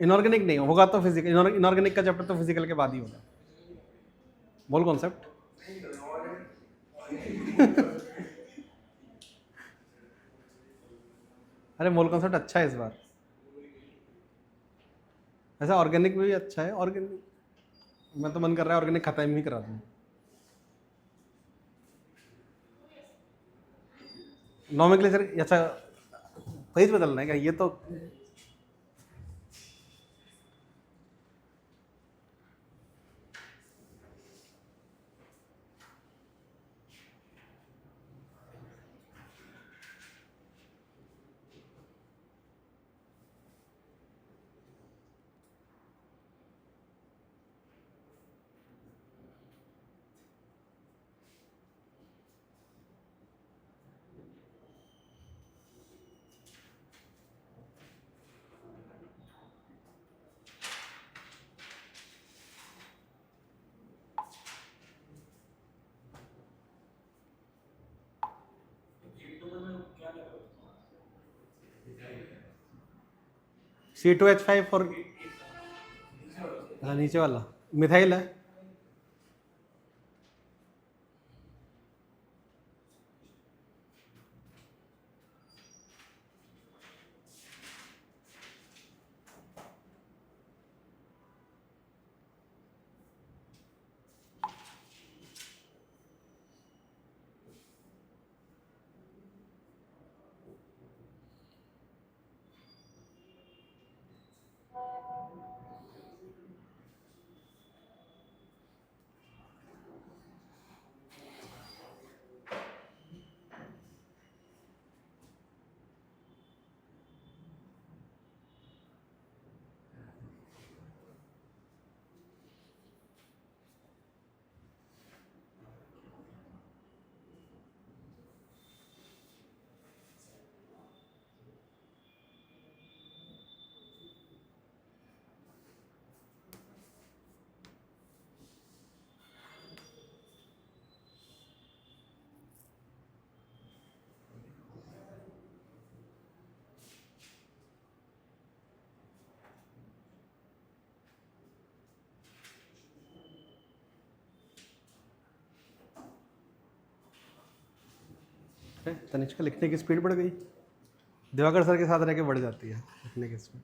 इनऑर्गेनिक नहीं होगा तो फिजिकल, इनऑर्गेनिक का चैप्टर तो फिजिकल के बाद ही होगा। बोल कॉन्सेप्ट। अरे मोल कॉन्सेप्ट अच्छा है इस बार। वैसे ऑर्गेनिक में भी अच्छा है ऑर्गेनिक। मैं तो मन कर रहा है ऑर्गेनिक खत्म ही करा दूँ। नॉमेनक्लेचर अच्छा पेज बदलना है क्या? ये तो C2H5 और नीचे वाला मिथाइल है। तनिष्का लिखने की स्पीड बढ़ गई, दिवाकर सर के साथ रह के बढ़ जाती है लिखने की स्पीड।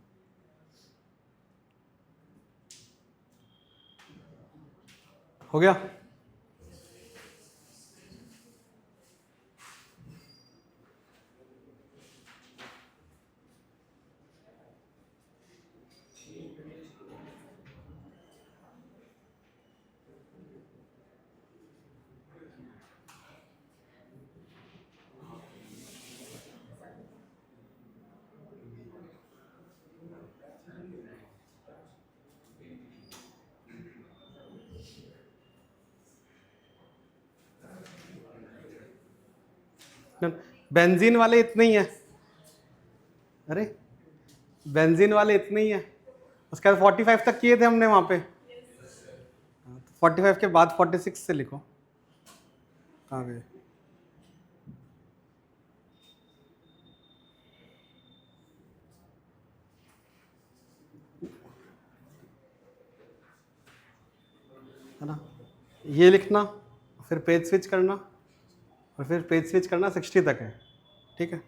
हो गया? बेंजीन वाले इतने ही हैं, अरे बेंजीन वाले इतने ही हैं। उसके बाद 45 तक किए थे हमने वहाँ पे। 45 के बाद 46 से लिखो। कहाँ गए? है ना, ये लिखना, फिर पेज स्विच करना, और फिर पेज स्विच करना 60 तक है, ठीक है।